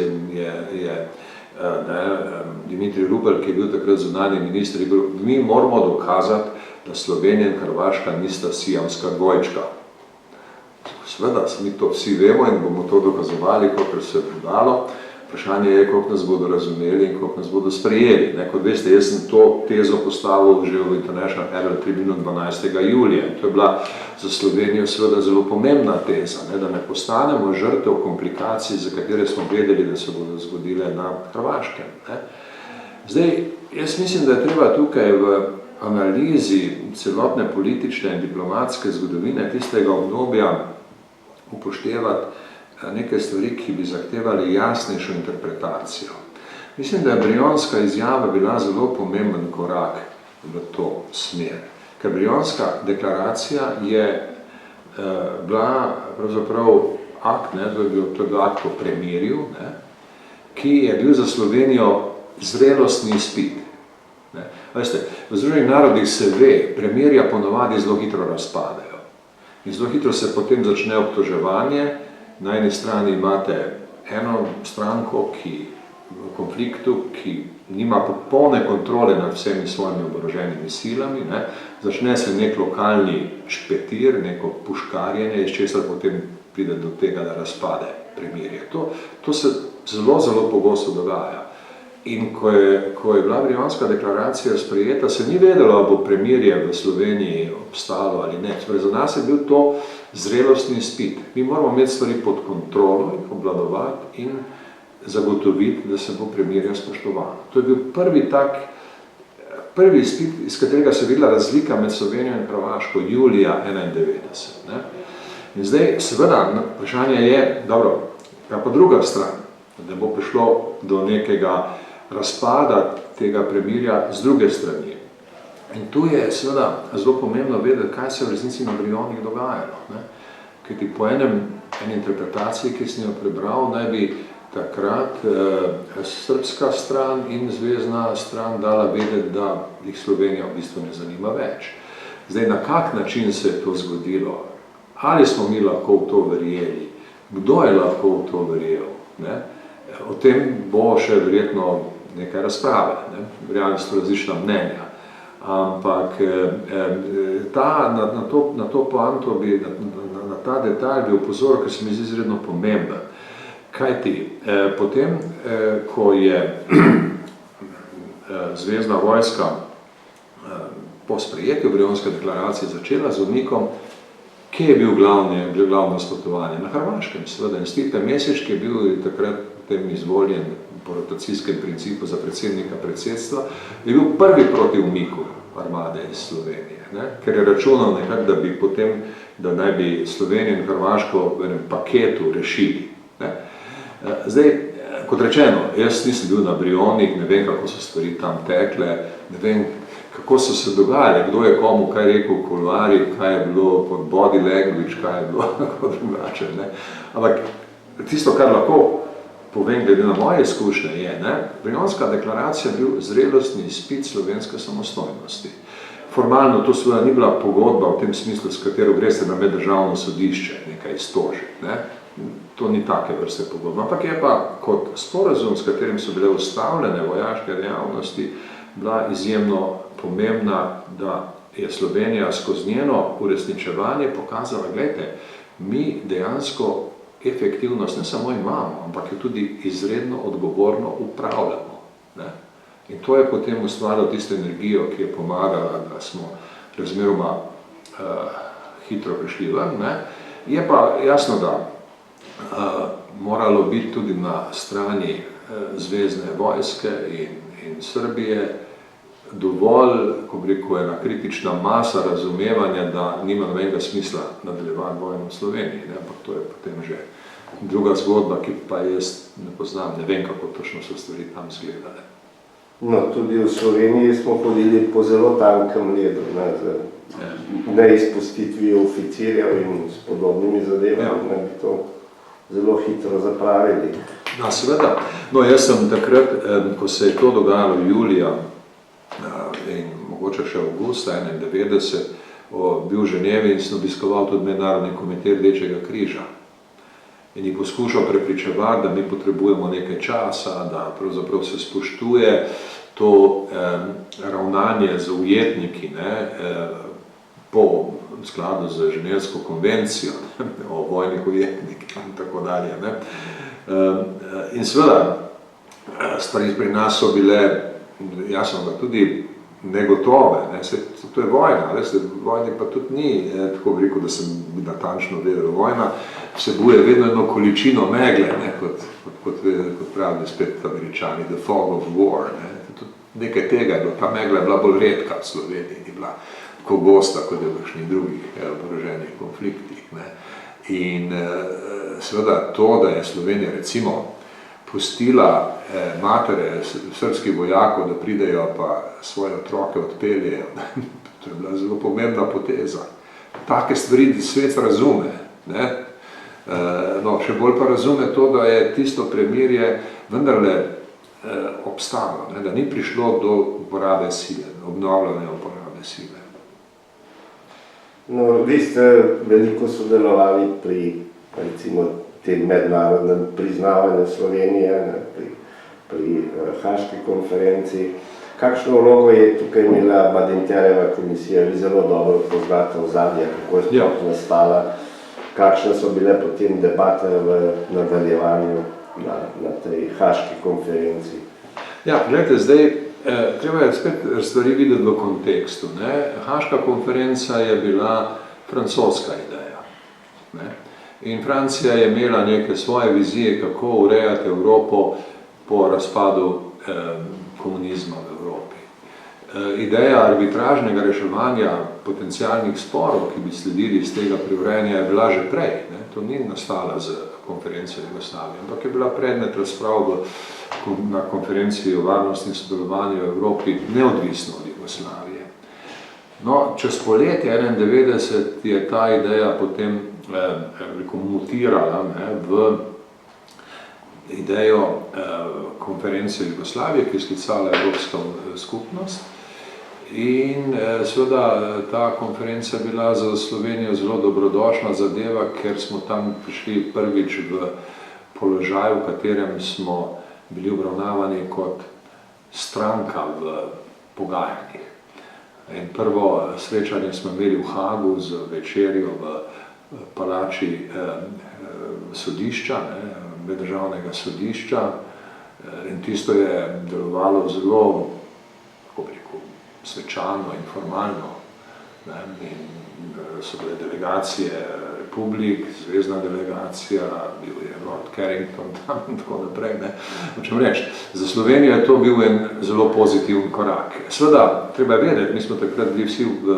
Dimitrij Rupel, ki je bil takrat zunanji minister, je bil, mi moramo dokazati, da Slovenija in Hrvaška nista siamska dvojčka. Seveda, mi to vsi vemo in bomo to dokazovali, kolikor se je dalo. Vprašanje je, koliko nas bodo razumeli in koliko nas bodo sprejeli. Kot veste, jaz sem to tezo postavil že v International Herald Tribune 12. julija. To je bila za Slovenijo seveda zelo pomembna teza, da ne postanemo žrtev komplikacij, za katere smo vedeli, da se bodo zgodile na Hrvaškem. Zdaj, jaz mislim, da je treba tukaj v analizi celotne politične in diplomatske zgodovine tistega obdobja upoštevati nekaj stvari, ki bi zahtevali jasnejšo interpretacijo. Mislim, da je Brionska izjava bila zelo pomemben korak v to smer. Ker Brionska deklaracija je bila pravzaprav akt, to je bil akt o premirju, ki je bil za Slovenijo zrelostni izpit. Veste, v Združenih narodih se ve, premirja ponovadi zelo hitro razpadajo. In zelo hitro se potem začne obtoževanje. Na eni strani imate eno stranko, ki v konfliktu, ki nima popolne kontrole nad vsemi svojimi oboroženimi silami, začne se nek lokalni špetir, neko puškarjenje, iz česar potem pride do tega, da razpade premirje. To se zelo, zelo pogosto dogaja. In ko je bila Brionska deklaracija sprejeta, se ni vedelo, ali bo premirje v Sloveniji obstalo ali ne. Za nas je bil to zrelostni izpit. Mi moramo imeti stvari pod kontrolo, jih obvladovati in zagotoviti, da se bo premirje spoštovano. To je bil prvi izpit, iz katerega se je videla razlika med Slovenijo in Hrvaško julija 1991. In zdaj, seveda, vprašanje je, dobro, kaj pa druga stran, da bo prišlo do nekega razpada tega premirja z druge strani. In tu je seveda zelo pomembno vedeti, kaj se v resnici na Brionih dogajalo. Kajti po eni interpretaciji, ki sem jo prebral, naj bi takrat srbska stran in zvezna stran dala vedeti, da jih Slovenija v bistvu ne zanima več. Zdaj, na kak način se je to zgodilo? Ali smo mi lahko v to verjeli? Kdo je lahko v to verjel? O tem bo še verjetno nekaj razprave, verjetno so različna mnenja. Ampak na to poanto, na ta detalj bi opozoril, ker se mi zdi izredno pomemben. Kajti, potem, ko je zvezna vojska po sprejetju Brionske deklaracije začela z odmikom, kje je bil glavno nasprotovanje? Na Hrvaškem, seveda. In Stipe Mesić, ki je bil takrat potem izvoljen po rotacijskem principu za predsednika predsedstva, je bil prvi proti umiku armade iz Slovenije, ker je računal nekako, da bi potem, da naj bi Slovenijo in Hrvaško v enem paketu rešili. Zdaj, kot rečeno, jaz nisem bil na Brionih, ne vem, kako so stvari tam tekle, ne vem, kako so se dogajali, kdo je komu kaj rekel v kuloarjih, kaj je bilo pod body language, kaj je bilo kako drugače. Ampak tisto, kar lahko povem, glede na moje izkušnje, je, Brionska deklaracija je bil zrelostni izpit slovenske samostojnosti. Formalno to seveda ni bila pogodba v tem smislu, s katero greste na meddržavno sodišče, nekaj iztožiti. To ni take vrste pogodba. Ampak je pa kot sporazum, s katerim so bile ustavljene vojaške dejavnosti, bila izjemno pomembna, da je Slovenija skozi njeno uresničevanje pokazala, gledajte, mi dejansko efektivnost ne samo imamo, ampak jo tudi izredno odgovorno upravljamo. In to je potem ustvarilo tisto energijo, ki je pomagala, da smo razmeroma hitro prišli ven. Je pa jasno, da moralo biti tudi na strani zvezne vojske in Srbije dovolj, ko bi rekel, ena kritična masa razumevanja, da nima nobenega smisla nadaljevati vojno v Sloveniji. Ampak to je potem že druga zgodba, ki pa jaz ne poznam, ne vem, kako točno so stvari tam izgledale. No, tudi v Sloveniji smo hodili po zelo tankem ledu, z neizpustitvijo oficirjev in s podobnimi zadevami, da bi to zelo hitro zapravili. Seveda. No, jaz sem takrat, ko se je to dogajalo julija in mogoče še avgusta 1991, bil v Ženevi in sem obiskoval tudi Mednarodni komitej Rdečega križa. In jih poskušal prepričevati, da mi potrebujemo nekaj časa, da pravzaprav se spoštuje to ravnanje z ujetniki po v skladu z Ženevsko konvencijo o vojnih ujetnikih in tako dalje. Ne. In seveda, stvari pri nas so bile, jasno, da tudi negotove, ne. To je vojna, vojni pa tudi ni, tako bi rekel, da sem natančno vedel, vojna vsebuje vedno eno količino megle, ne, kot pravijo spet Američani, the fog of war. Ne. Nekaj tega je bilo, ta megla je bila bolj redka v Sloveniji, ni bila tako gosta, kot je v kakšnih drugih oboroženih konfliktih. Ne. In seveda to, da je Slovenija recimo pustila matere srbskih vojakov, da pridejo pa svoje otroke odpeljejo, to je bila zelo pomembna poteza. Take stvari svet razume. Ne. No, še bolj pa razume to, da je tisto premirje vendarle obstalo, ne, da ni prišlo do uporabe sile, obnovljene uporabe sile. No, vi ste veliko sodelovali pri, recimo, tem mednarodnem priznavanju Slovenije, ne, pri Haški konferenciji. Kakšno vlogo je tukaj imela Badinterjeva komisija? Vi zelo dobro poznate ozadje, kako je sploh nastala, kakšne so bile potem debate v nadaljevanju na tej Haški konferenciji. Ja, gledajte, zdaj treba je spet stvari videti v kontekstu. Ne? Haška konferenca je bila francoska ideja. Ne? In Francija je imela neke svoje vizije, kako urejati Evropo po razpadu komunizma v Evropi. Ideja arbitražnega reševanja potencialnih sporov, ki bi sledili iz tega preurejanja, je bila že prej. Ne? To ni nastala z konferencijo Jugoslavije, ampak je bila predmet razprav na konferenciji o varnosti in sodelovanju v Evropi neodvisno od Jugoslavije. No, čez poletje 1991 je ta ideja potem mutirala, ne, v idejo konferencije Jugoslavije, ki je sklicala Evropska skupnost. In seveda ta konferenca je bila za Slovenijo zelo dobrodošla zadeva, ker smo tam prišli prvič v položaj, v katerem smo bili obravnavani kot stranka v pogajanjih. In prvo srečanje smo imeli v Hagu z večerjo v palači sodišča, meddržavnega sodišča. In tisto je delovalo zelo, kako bi rekel, svečano in formalno. In so bile delegacije republik, zvezdna delegacija, bil je Lord Carrington tam in tako naprej. Hočem reči, za Slovenijo je to bil en zelo pozitiven korak. Sveda, treba je vedeti, mi smo takrat bili vsi v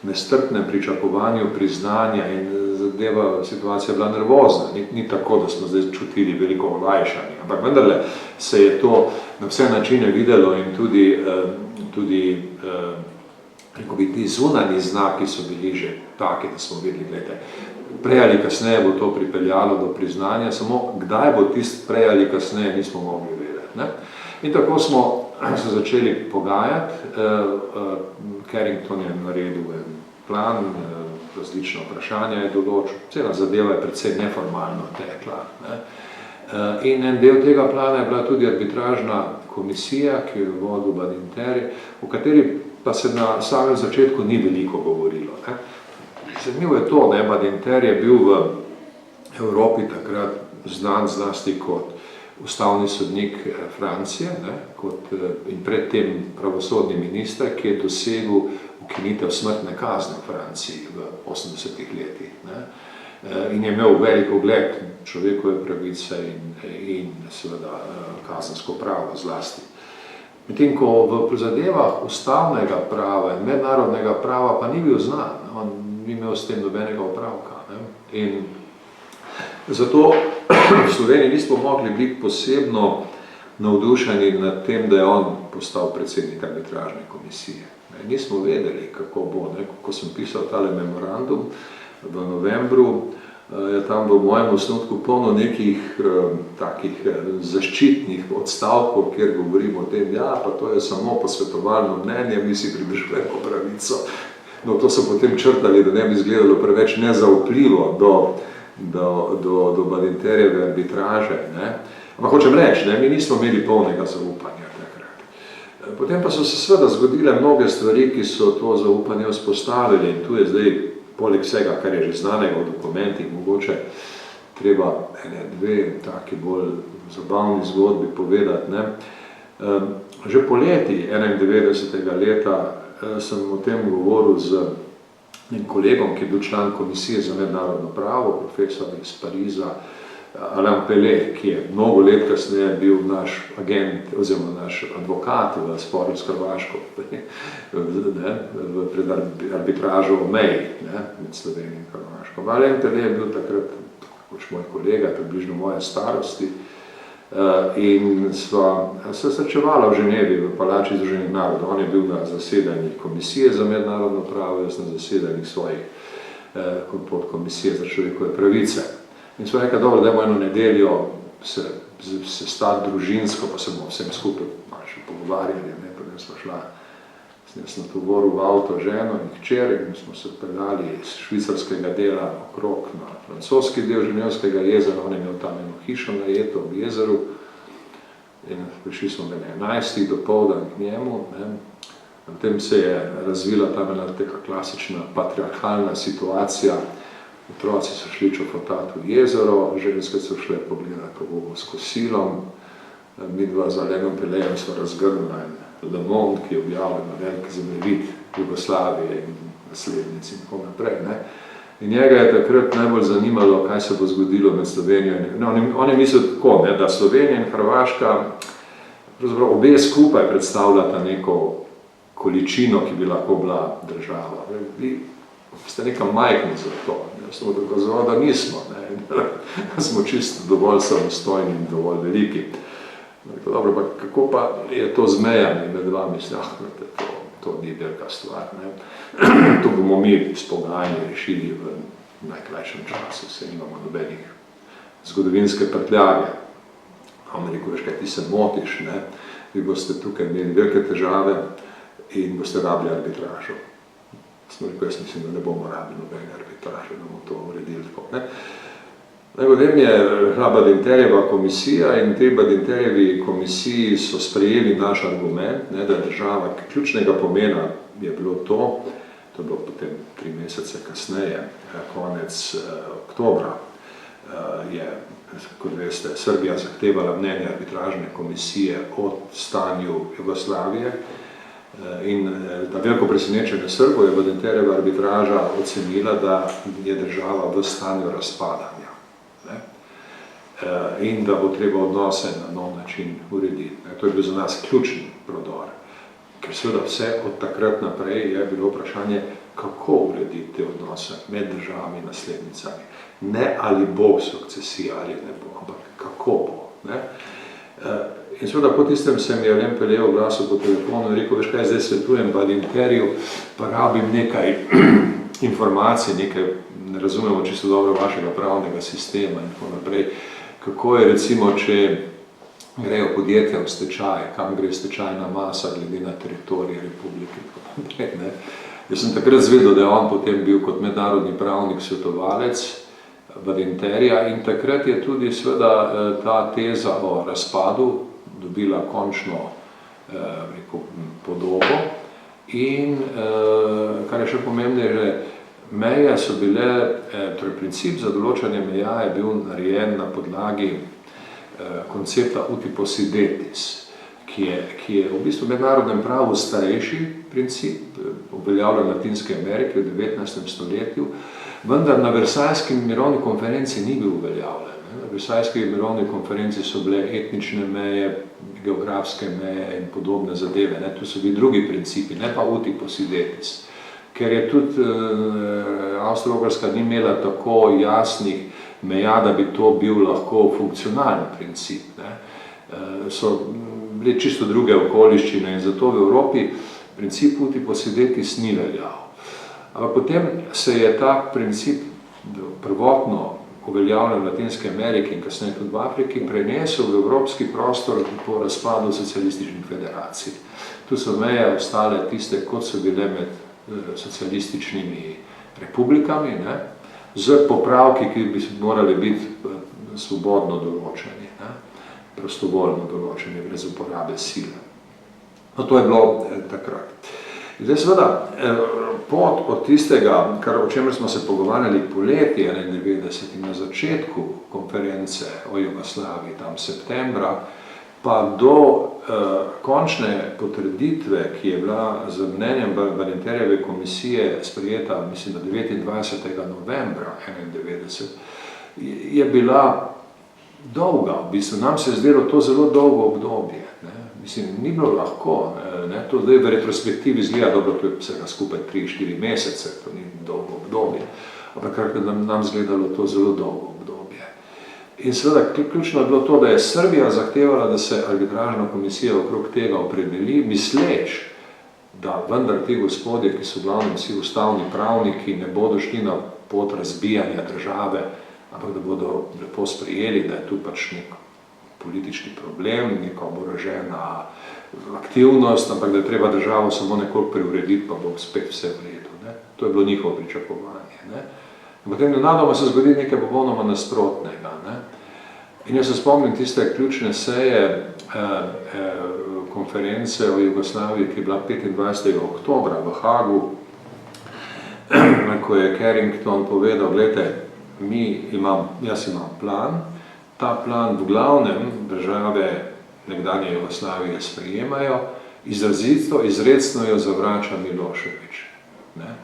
nestrpnem pričakovanju priznanja in zadeva, situacija je bila nervozna. Ni tako, da smo zdaj čutili veliko olajšanje, ampak vendarle se je to na vse načine videlo in tudi ti zunanji znaki so bili že taki, da smo videli, gledajte, prej ali kasneje bo to pripeljalo do priznanja, samo kdaj bo tist prej ali kasneje nismo mogli vedeti. Ne? In tako smo se začeli pogajati, Carrington je naredil en plan, različna vprašanja je določil, cela zadeva je predvsej neformalno tekla. Ne? In en del tega plana je bila tudi arbitražna komisija, ki je vodil Badinter, v kateri pa se na samem začetku ni veliko govorilo. Ne? Zanimivo je to, ne, Badinter je bil v Evropi takrat znan zlasti kot ustavni sodnik Francije, ne, in predtem pravosodni minister, ki je dosegel ukinitev smrtne kazne v Franciji v 80-ih letih. Ne. In je imel velik ugled človekove pravice in seveda kazensko pravo zlasti. Medtem ko v zadevah ustavnega prava in mednarodnega prava pa ni bil znan, on ni imel s tem nobenega opravka. Ne. In zato v Sloveniji nismo mogli biti posebno navdušeni nad tem, da je on postal predsednik arbitražne komisije. Ne. Nismo vedeli, kako bo. Ne. Ko sem pisal tale memorandum v novembru, je tam v mojem osnutku polno nekih takih zaščitnih odstavkov, kjer govorimo o tem, ja, pa to je samo posvetovalno mnenje, mi si pridržujemo pravico. No, to so potem črtali, da ne bi izgledalo preveč nezaupljivo do Badinterjeve arbitraže. Ne. Ampak hočem reči, ne, mi nismo imeli polnega zaupanja takrat. Potem pa so se seveda zgodile mnoge stvari, ki so to zaupanje vzpostavili in tu je zdaj poleg vsega, kar je že znanega v dokumentih, mogoče treba dve taki bolj zabavni zgodbi povedati. Ne. Že poleti 91. leta sem o tem govoril z kolegom, ki je bil član Komisije za mednarodno pravo, profesor iz Pariza, Alain Pelé, ki je mnogo let kasneje bil naš agent oziroma naš advokat v sporu s Hrvaško pred arbitražo o meji med Slovenijo in Hrvaško. Alain Pelé je bil takrat kot moj kolega, približno moje starosti, in sva se srečevala v Ženevi, v Palači Združenih narodov. On je bil na zasedanjih Komisije za mednarodno pravo, jaz na zasedanjih svojih podkomisije za človekove pravice. In sva rekla, dobro, dajmo eno nedeljo se stati družinsko, pa se bomo vsem skupaj še pogovarjali. Potem sva šla, sem natovoril v avto ženo in hčer in smo se peljali iz švicarskega dela okrog na francoski del Ženevskega jezera. On je imel tam eno hišo najeto v jezeru in prišli smo na 11. dopoldan k njemu. Potem se je razvila tam ena taka klasična patriarhalna situacija. Otroci so šli čofotati v jezero, ženske so šle pogledati, kako bo s kosilom. Midva z Alainem Peléjem sva razgrnila en Le Monde, ki je objavljen na velik zemljevid Jugoslavije in naslednic in tako naprej. In njega je takrat najbolj zanimalo, kaj se bo zgodilo med Slovenijo in... On je mislil tako, da Slovenija in Hrvaška pravzaprav obe skupaj predstavljata neko količino, ki bi lahko bila država. Vi ste neka majhni za to. Smo dokazovali, da nismo. Da smo čisto dovolj samostojni in dovolj veliki. Dobro, pa kako pa je to z mejami med vami? To ni velika stvar. To bomo mi s pogajanji rešili v najkrajšem času. Se nimamo nobenih zgodovinske prtljage. On mi rekel, veš kaj, ti se motiš, vi boste tukaj imeli velike težave in boste rabili arbitražo. Smo rekel, jaz mislim, da ne bomo rabili nobene arbitraže, da bomo to uredili tako. Potem je Badinterjeva komisija in te Badinterjevi komisiji so sprejeli naš argument, da država ključnega pomena je bilo to je bilo potem 3 mesece kasneje, konec oktobra, je, kot veste, Srbija zahtevala mnenje arbitražne komisije o stanju Jugoslavije in na veliko presenečenje Srbov je Badinterjeva arbitraža ocenila, da je država v stanju razpadanja. In da bo treba odnose na nov način urediti. To je bil za nas ključni prodor, ker seveda vse od takrat naprej je bilo vprašanje, kako urediti te odnose med državami in naslednicami. Ne ali bo sukcesija ali ne bo, ampak kako bo. In seveda po tistem se mi je Alain Pelé oglasil po telefonu in rekel, veš kaj, zdaj svetujem Badinterju, pa rabim nekaj informacij, nekaj, ne razumemo čisto dobro vašega pravnega sistema in tako naprej. Kako je recimo, če grejo podjetja v stečaj, kam gre stečajna masa glede na teritorije republike. Jaz sem takrat zvedel, da je on potem bil kot mednarodni pravnik svetovalec Badinterja in takrat je tudi seveda ta teza o razpadu dobila končno podobo in kar je še pomembneje, meje so bile, torej princip za določanje meja je bil narejen na podlagi koncepta uti possidetis, ki je v bistvu v mednarodnem pravu starejši princip, uveljavljen v Latinski Ameriki v 19. stoletju, vendar na Versajski mirovni konferenci ni bil uveljavljen. Na Versajski mirovni konferenci so bile etnične meje, geografske meje in podobne zadeve. Tu so bili drugi principi, ne pa uti possidetis. Ker je tudi Avstro-Ogrska ni imela tako jasnih meja, da bi to bil lahko funkcionalni princip. So bile čisto druge okoliščine in zato v Evropi princip uti possidetis ni veljal. Ampak potem se je ta princip prvotno uveljavljen v Latinski Ameriki in kasneje tudi v Afriki prenesel v evropski prostor po razpadu socialističnih federacij. Tu so meje ostale tiste, kot so bile med socialističnimi republikami, z popravki, ki bi morali biti svobodno določeni, prostovoljno določeni, brez uporabe sile. No, to je bilo takrat. Zdaj seveda, pot od tistega, o čemer smo se pogovarjali poleti 91 in na začetku konference o Jugoslaviji, tam septembra, pa do končne potrditve, ki je bila z mnenjem Badinterjeve komisije sprejeta, mislim, da 29. novembra 91, je bila dolga, v bistvu nam se je zdelo to zelo dolgo obdobje. Ne? Mislim, ni bilo lahko, ne? To zdaj v retrospektivi izgleda dobro, to je vsega skupaj 3-4 mesece, to ni dolgo obdobje, ampak nam zgledalo to zelo dolgo obdobje. In seveda ključno je bilo to, da je Srbija zahtevala, da se arbitražna komisija okrog tega opredeli, misleč, da vendar ti gospodje, ki so glavno vsi ustavni pravniki, ne bodo šli na pot razbijanja države, ampak da bodo lepo sprejeli, da je tu pač nek politični problem, neka oborožena aktivnost, ampak da je treba državo samo nekoliko preurediti, pa bo spet vse v redu. Ne? To je bilo njihovo pričakovanje. Ne? In potem nenadoma se zgodi nekaj popolnoma nasprotnega. Ne? In jaz se spomnim tiste ključne seje konference o Jugoslaviji, ki je bila 25. oktobra v Hagu, ko je Carrington povedal, gledajte, jaz imam plan, ta plan v glavnem države nekdanje Jugoslavije sprejemajo, izrecno jo zavrača Milošević. Ne?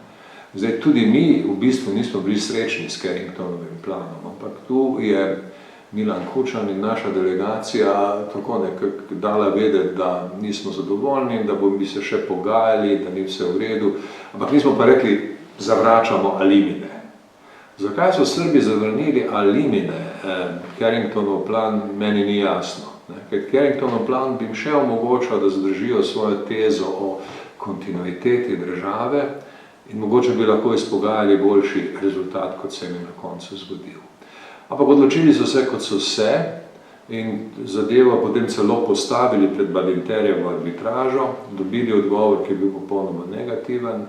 Zdaj, tudi mi v bistvu nismo bili srečni s Carringtonovim planom, ampak tu je Milan Kučan in naša delegacija tako nekako dala vedeti, da nismo zadovoljni, da bi se še pogajali, da ni vse v redu, ampak nismo pa rekli, zavračamo Alimine. Zakaj so Srbi zavrnili Alimine? Carringtonov plan meni ni jasno. Ker Carringtonov plan bi jim še omogočal, da zadržijo svojo tezo o kontinuiteti države in mogoče bi lahko izpogajali boljši rezultat, kot se jim je na koncu zgodil. Ampak odločili so se, kot so se, in zadevo potem celo postavili pred Badinterjevo arbitražo, dobili odgovor, ki je bil popolnoma negativen.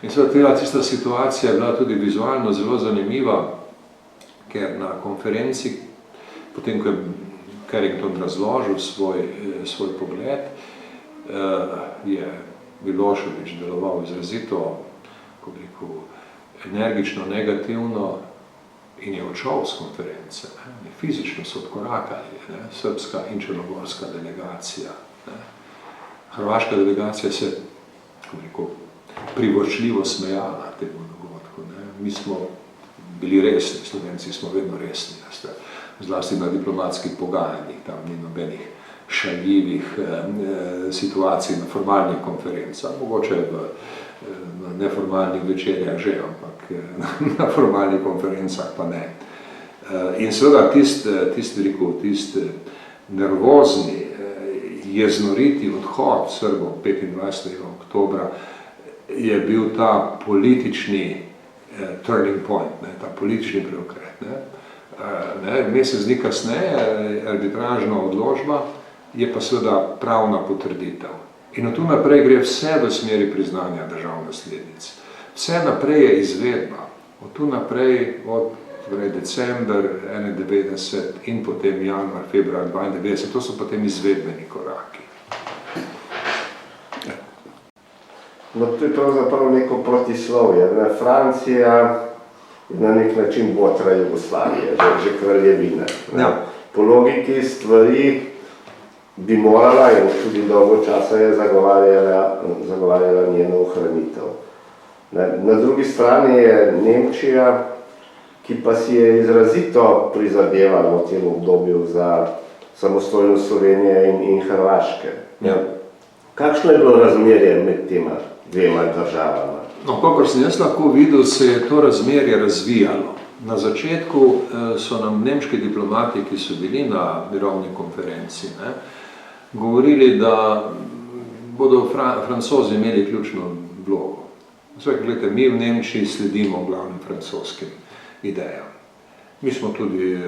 In seveda tista situacija je bila tudi vizualno zelo zanimiva, ker na konferenci, potem ko je Carrington razložil svoj pogled, je Milošević deloval izrazito, ko bi rekel, energično, negativno in je odšel z konference. Ne. Fizično so odkorakali, ne. Srpska in črnogorska delegacija. Ne. Hrvaška delegacija se, ko bi rekel, privoščljivo smejala temu dogodku. Ne. Mi smo bili resni, Slovenci smo vedno resni, zlasti na diplomatskih pogajanjih, tam ni nobenih šaljivih situacij na formalnih konferencah, mogoče na neformalnih večerjah že, ampak na formalnih konferencah pa ne. In seveda tist nervozni, jeznoriti odhod Srbov 25. oktobra je bil ta politični turning point, ne, ta politični preokret. Mesec dni kasneje arbitražna odločba je pa seveda pravna potrditev. In od tu naprej gre vse v smeri priznanja držav naslednic. Vse naprej je izvedba. Od tu naprej, od december 91 in potem januar, februar 92, to so potem izvedbeni koraki. No, to je pravzaprav neko protislovje. Francija je na nek način botra Jugoslavije, že kraljevina. Ja. Po logiki stvari bi morala in tudi dolgo časa je zagovarjala njeno ohranitev. Na drugi strani je Nemčija, ki pa si je izrazito prizadevala v tem obdobju za samostojnost Slovenije in Hrvaške. Ja. Kakšno je bilo razmerje med tema dvema državama? No, kakor sem jaz lahko videl, se je to razmerje razvijalo. Na začetku so nam nemški diplomati, ki so bili na mirovni konferenci, govorili, da bodo Francozi imeli ključno vlogo. Gledajte, mi v Nemčiji sledimo glavnim francoskim idejam. Mi smo tudi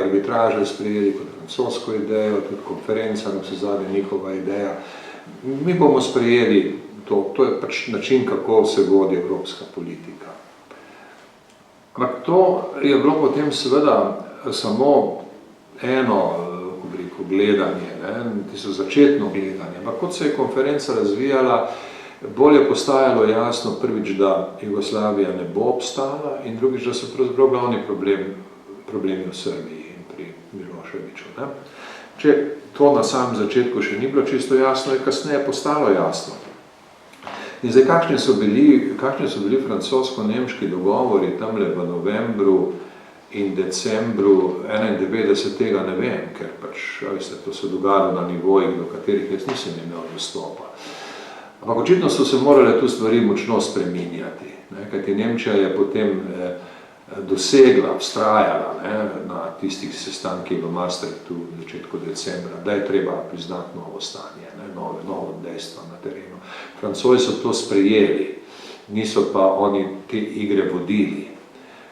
arbitraže sprejeli kot francosko idejo, tudi konferenca, na vse zadnje njihova ideja. Mi bomo sprejeli to je pač način, kako se vodi evropska politika. Ampak to je bilo potem seveda samo eno, ko bi rekel, gledanje, tisto začetno gledanje. Ampak kot se je konferenca razvijala, bolj je postajalo jasno prvič, da Jugoslavija ne bo obstala in drugič, da so pravzaprav glavni problemi v Srbiji in pri Miloševiću. Ne? Če to na samem začetku še ni bilo čisto jasno, je kasneje postalo jasno. In zdaj, kakšni so bili francosko-nemški dogovori tamle v novembru in decembru 91, tega ne vem, ker pač, veste, to se dogajalo na nivojih, do katerih jaz nisem imel dostopa. Ampak očitno so se morale tu stvari močno spreminjati, ne? Kajti Nemčija je potem dosegla, vztrajala, ne, na tistih sestankih v Maastrichtu v začetku decembra, da je treba priznati novo stanje, ne, novo dejstvo na terenu. Francozi so to sprejeli, niso pa oni te igre vodili.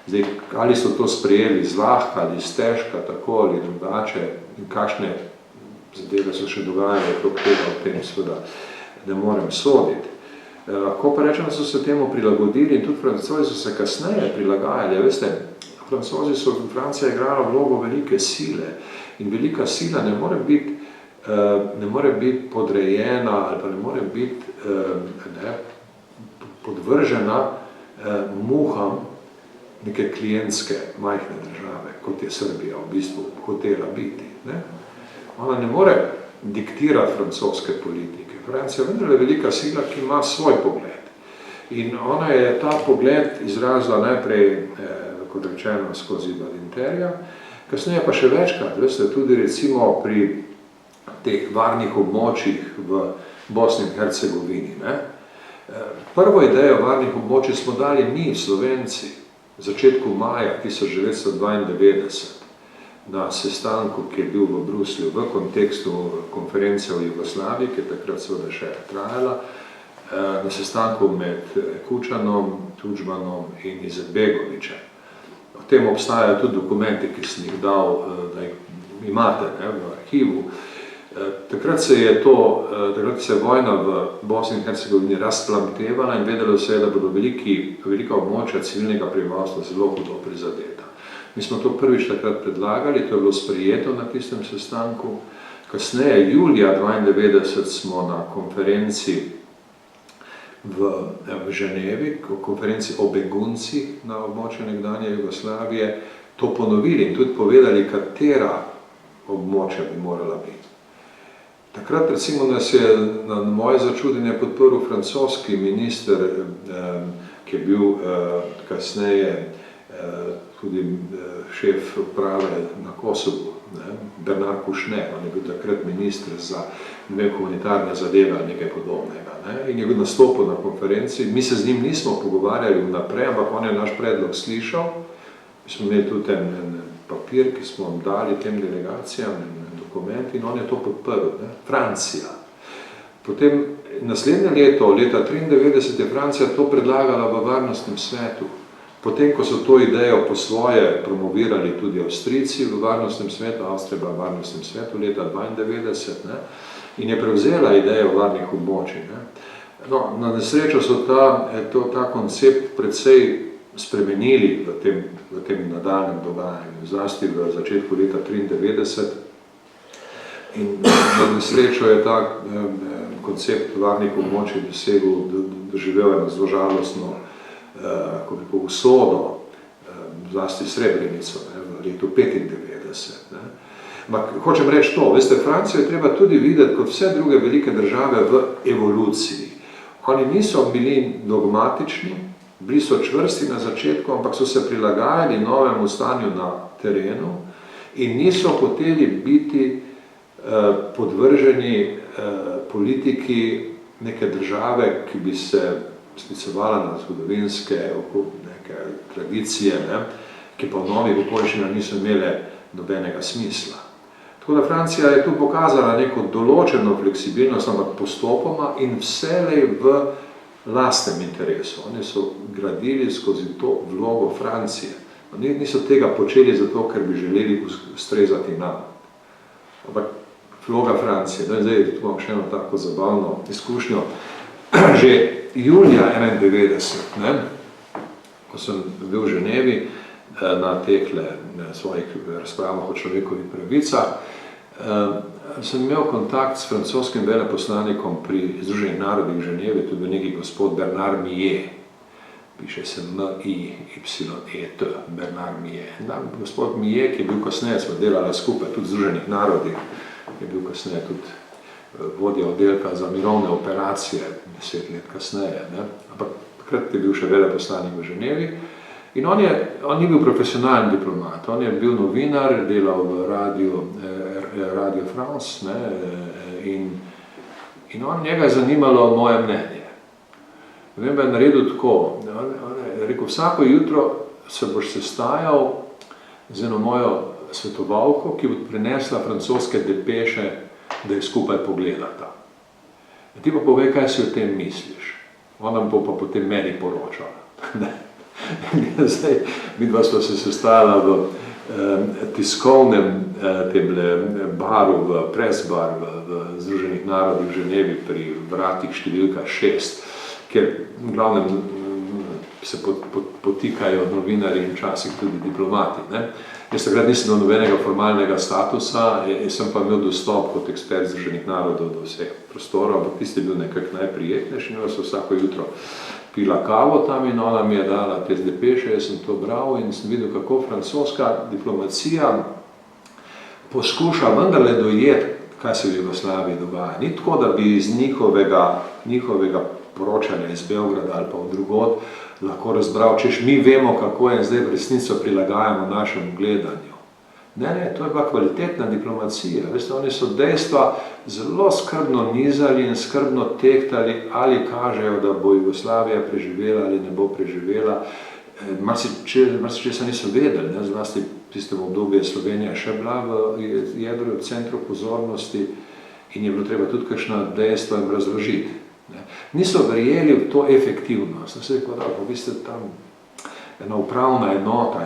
Zdaj, ali so to sprejeli zlahka ali stežka, tako ali drugače, in kakšne zadeve so še dogajale okrog tega, o tem seveda ne morem soditi. Lahko pa rečem, da so se temu prilagodili in tudi Francozi so se kasneje prilagajali. Veste, Francija je igrala vlogo velike sile in velika sila ne more biti podrejena ali pa ne more biti podvržena muham neke klientske majhne države, kot je Srbija v bistvu hotela biti. Ne? Ona ne more diktirati francoske politike. Francija vendar je velika sila, ki ima svoj pogled. In ona je ta pogled izrazila najprej, kot rečeno, skozi Badinterja, kasneje pa še večkrat, veste, tudi recimo pri teh varnih območjih v Bosni in Hercegovini. Ne? Prvo idejo varnih območij smo dali mi, Slovenci, v začetku maja 1992. Na sestanku, ki je bil v Bruslju v kontekstu konference o Jugoslaviji, ki je takrat seveda še trajala, na sestanku med Kučanom, Tudžmanom in Izetbegovićem. O tem obstajajo tudi dokumenti, ki sem jih dal, da jih imate, ne, v arhivu. Takrat se je vojna v Bosni in Hercegovini razplamtevala in vedelo se je, da bodo velika območja civilnega prebivalstva zelo hudo prizadeta. Mi smo to prvič takrat predlagali, to je bilo sprejeto na tistem sestanku. Kasneje, julija 1992, smo na konferenci v Ženevi, konferenci o beguncih na območju nekdanje Jugoslavije, to ponovili in tudi povedali, katera območja bi morala biti. Takrat, recimo, nas je na moje začudenje podprl francoski minister, ki je bil kasneje tudi šef uprave na Kosovu, ne, Bernard Kouchner, on je bil takrat minister za humanitarne zadeve ali nekaj podobnega. Ne, in je nastopil na konferenci. Mi se z njim nismo pogovarjali vnaprej, ampak on je naš predlog slišal. Mi smo imeli tudi en papir, ki smo vam dali tem delegacijam, en dokument, in on je to podprl. Ne, Francija. Potem naslednje leto, leta 1993, je Francija to predlagala v Varnostnem svetu. Potem, ko so to idejo po svoje promovirali tudi Avstrijci v Varnostnem svetu, Avstrija v Varnostnem svetu leta 1992, ne, in je prevzela idejo varnih območij. Ne. No, na nesrečo so ta koncept precej spremenili v tem nadaljnjem dogajanju, zlasti v začetku leta 1993. In na nesrečo je ta koncept varnih območij doživel eno zelo žalostno usodo, zlasti Srebrenico, ne, v letu 1995. Ampak hočem reči to, veste, Francijo je treba tudi videti kot vse druge velike države v evoluciji. Oni niso bili dogmatični, bili so čvrsti na začetku, ampak so se prilagajali novemu stanju na terenu in niso hoteli biti podvrženi politiki neke države, ki bi se sklicevala na zgodovinske neke tradicije, ne, ki pa v novih okoliščinah niso imele nobenega smisla. Tako da Francija je tu pokazala neko določeno fleksibilnost, ampak postopoma in vselej v lastnem interesu. Oni so gradili skozi to vlogo Francije. Oni niso tega počeli zato, ker bi želeli ustrezati nam. Ampak vloga Francije. Zdaj tu imam še eno tako zabavno izkušnjo. Že julija 1991, ne, ko sem bil v Ženevi na svojih razpravah o človekovih pravicah, sem imel kontakt s francoskim veleposlanikom pri Združenih narodih v Ženevi, tudi neki gospod Bernard Millet, piše se M-I-Y-E-T, Bernard Millet. Gospod Millet, ki je bil kasneje, smo delali skupaj tudi v Združenih narodih, je bil kasneje tudi vodja oddelka za mirovne operacije, 10 let kasneje, ne? Ampak takrat je bil še veleposlanik v Ženevi. In on ni bil profesionalni diplomat, on je bil novinar, delal v Radio France, ne, in njega je zanimalo moje mnenje. Vem, je naredil tako, on je rekel, vsako jutro se boš sestajal z eno mojo svetovalko, ki bo prinesla francoske depeše, da jih skupaj pogledata. In ti pa povej, kaj si o tem misliš. Ona bo pa potem meni poročala. Zdaj, midva sva se sestajala v tiskovnem baru, v press bar v Združenih narodih v Ženevi pri vratih številka 6, kjer v glavnem se potikajo novinarji in včasih tudi diplomati. Ne? Jaz takrat nisem imel nobenega formalnega statusa, sem pa imel dostop kot ekspert Združenih narodov do vseh prostorov, ampak tisti je bil nekako najprijetnejši, in so vsako jutro pila kavo tam in ona mi je dala te depeše, jaz sem to bral in sem videl, kako francoska diplomacija poskuša vendarle dojeti, kaj se v Jugoslaviji dogaja. Ni tako, da bi iz njihovega poročanja iz Beograda ali pa od drugod lahko razbral, češ mi vemo, kako je in zdaj v resnico prilagajamo našemu gledanju. Ne, to je bila kvalitetna diplomacija. Veste, oni so dejstva zelo skrbno nizali in skrbno tehtali, ali kažejo, da bo Jugoslavija preživela ali ne bo preživela. Marsičesa niso vedeli, ne? Zlasti v tistem obdobju je Slovenija še bila v jedru, v centru pozornosti in je bilo treba tudi kakšna dejstva jim razložiti. Ne? Niso verjeli v to efektivnost. Se je rekel, da vi ste tam ena upravna enota,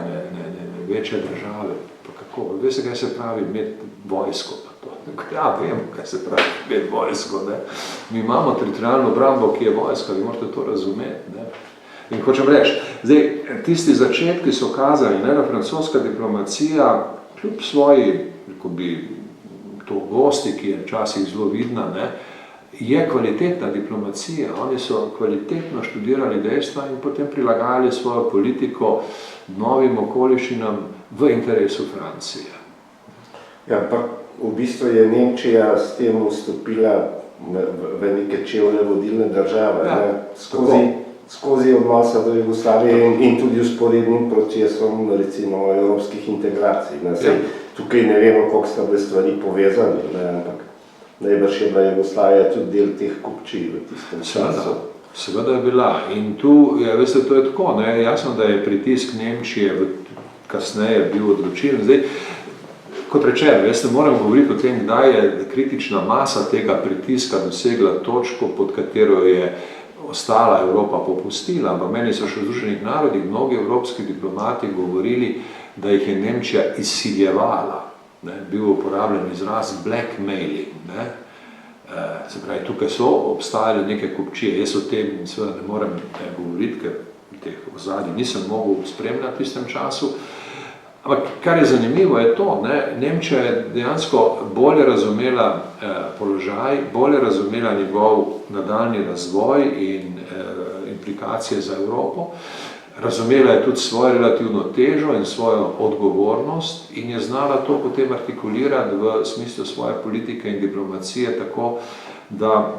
večje države. Veste, kaj se pravi imeti vojsko? Ja, vem, kaj se pravi imeti vojsko. Ne? Mi imamo teritorijalno obrambo, ki je vojska, vi morate to razumeti. Ne? In hočem reči, zdaj, tisti začetki so kazali, ne, da francoska diplomacija, kljub svoji, rekel bi, togosti, ki je včasih zelo vidna, ne, je kvalitetna diplomacija. Oni so kvalitetno študirali dejstva in potem prilagajali svojo politiko novim okoliščinam v interesu Francije. Ja, pa v bistvu je Nemčija s tem vstopila v neke čevlje vodilne države, ja, skozi odnosa do Jugoslavije in tudi usporednim procesom, recimo, evropskih integracij. Ja. Tukaj ne vemo, koliko sta bile stvari povezane, ne, ampak najbrž je bila Jugoslavija tudi del teh kupčij v tistem času. Seveda je bila. In tu, ja, veste, to je tako, ne, jasno, da je pritisk Nemčije kasneje bil odločilen. Zdaj, kot rečeno, jaz ne moram govoriti o tem, kdaj je kritična masa tega pritiska dosegla točko, pod katero je ostala Evropa popustila, ampak meni so še v Združenih narodih mnogi evropski diplomati govorili, da jih je Nemčija izsiljevala. Ne, bil uporabljen izraz blackmailing. Ne. Se pravi, tukaj so obstajali neke kupčije. Jaz o tem seveda ne morem govoriti, ker teh ozadij nisem mogel spremljati v tistem času. Ampak kar je zanimivo je to, ne, Nemčija je dejansko bolje razumela položaj, bolje razumela njegov nadaljnji razvoj in implikacije za Evropo. Razumela je tudi svojo relativno težo in svojo odgovornost in je znala to potem artikulirati v smislu svoje politike in diplomacije tako, da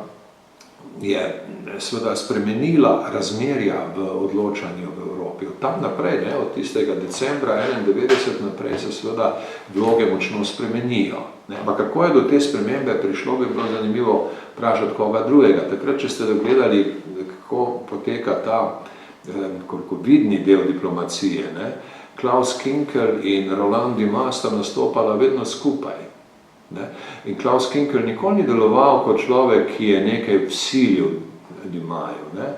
je seveda spremenila razmerja v odločanju v Evropi. Od tam naprej, ne, od tistega decembra 1991 naprej se seveda vloge močno spremenijo. Ne. Ampak kako je do te spremembe prišlo, bi bilo zanimivo vprašati koga drugega. Takrat, če ste gledali, kako poteka ta koliko vidni del diplomacije, ne? Klaus Kinkel in Roland Dumas sta nastopala vedno skupaj. Ne? In Klaus Kinkel nikoli ni deloval kot človek, ki je nekaj vsilil Dumaju. Ne?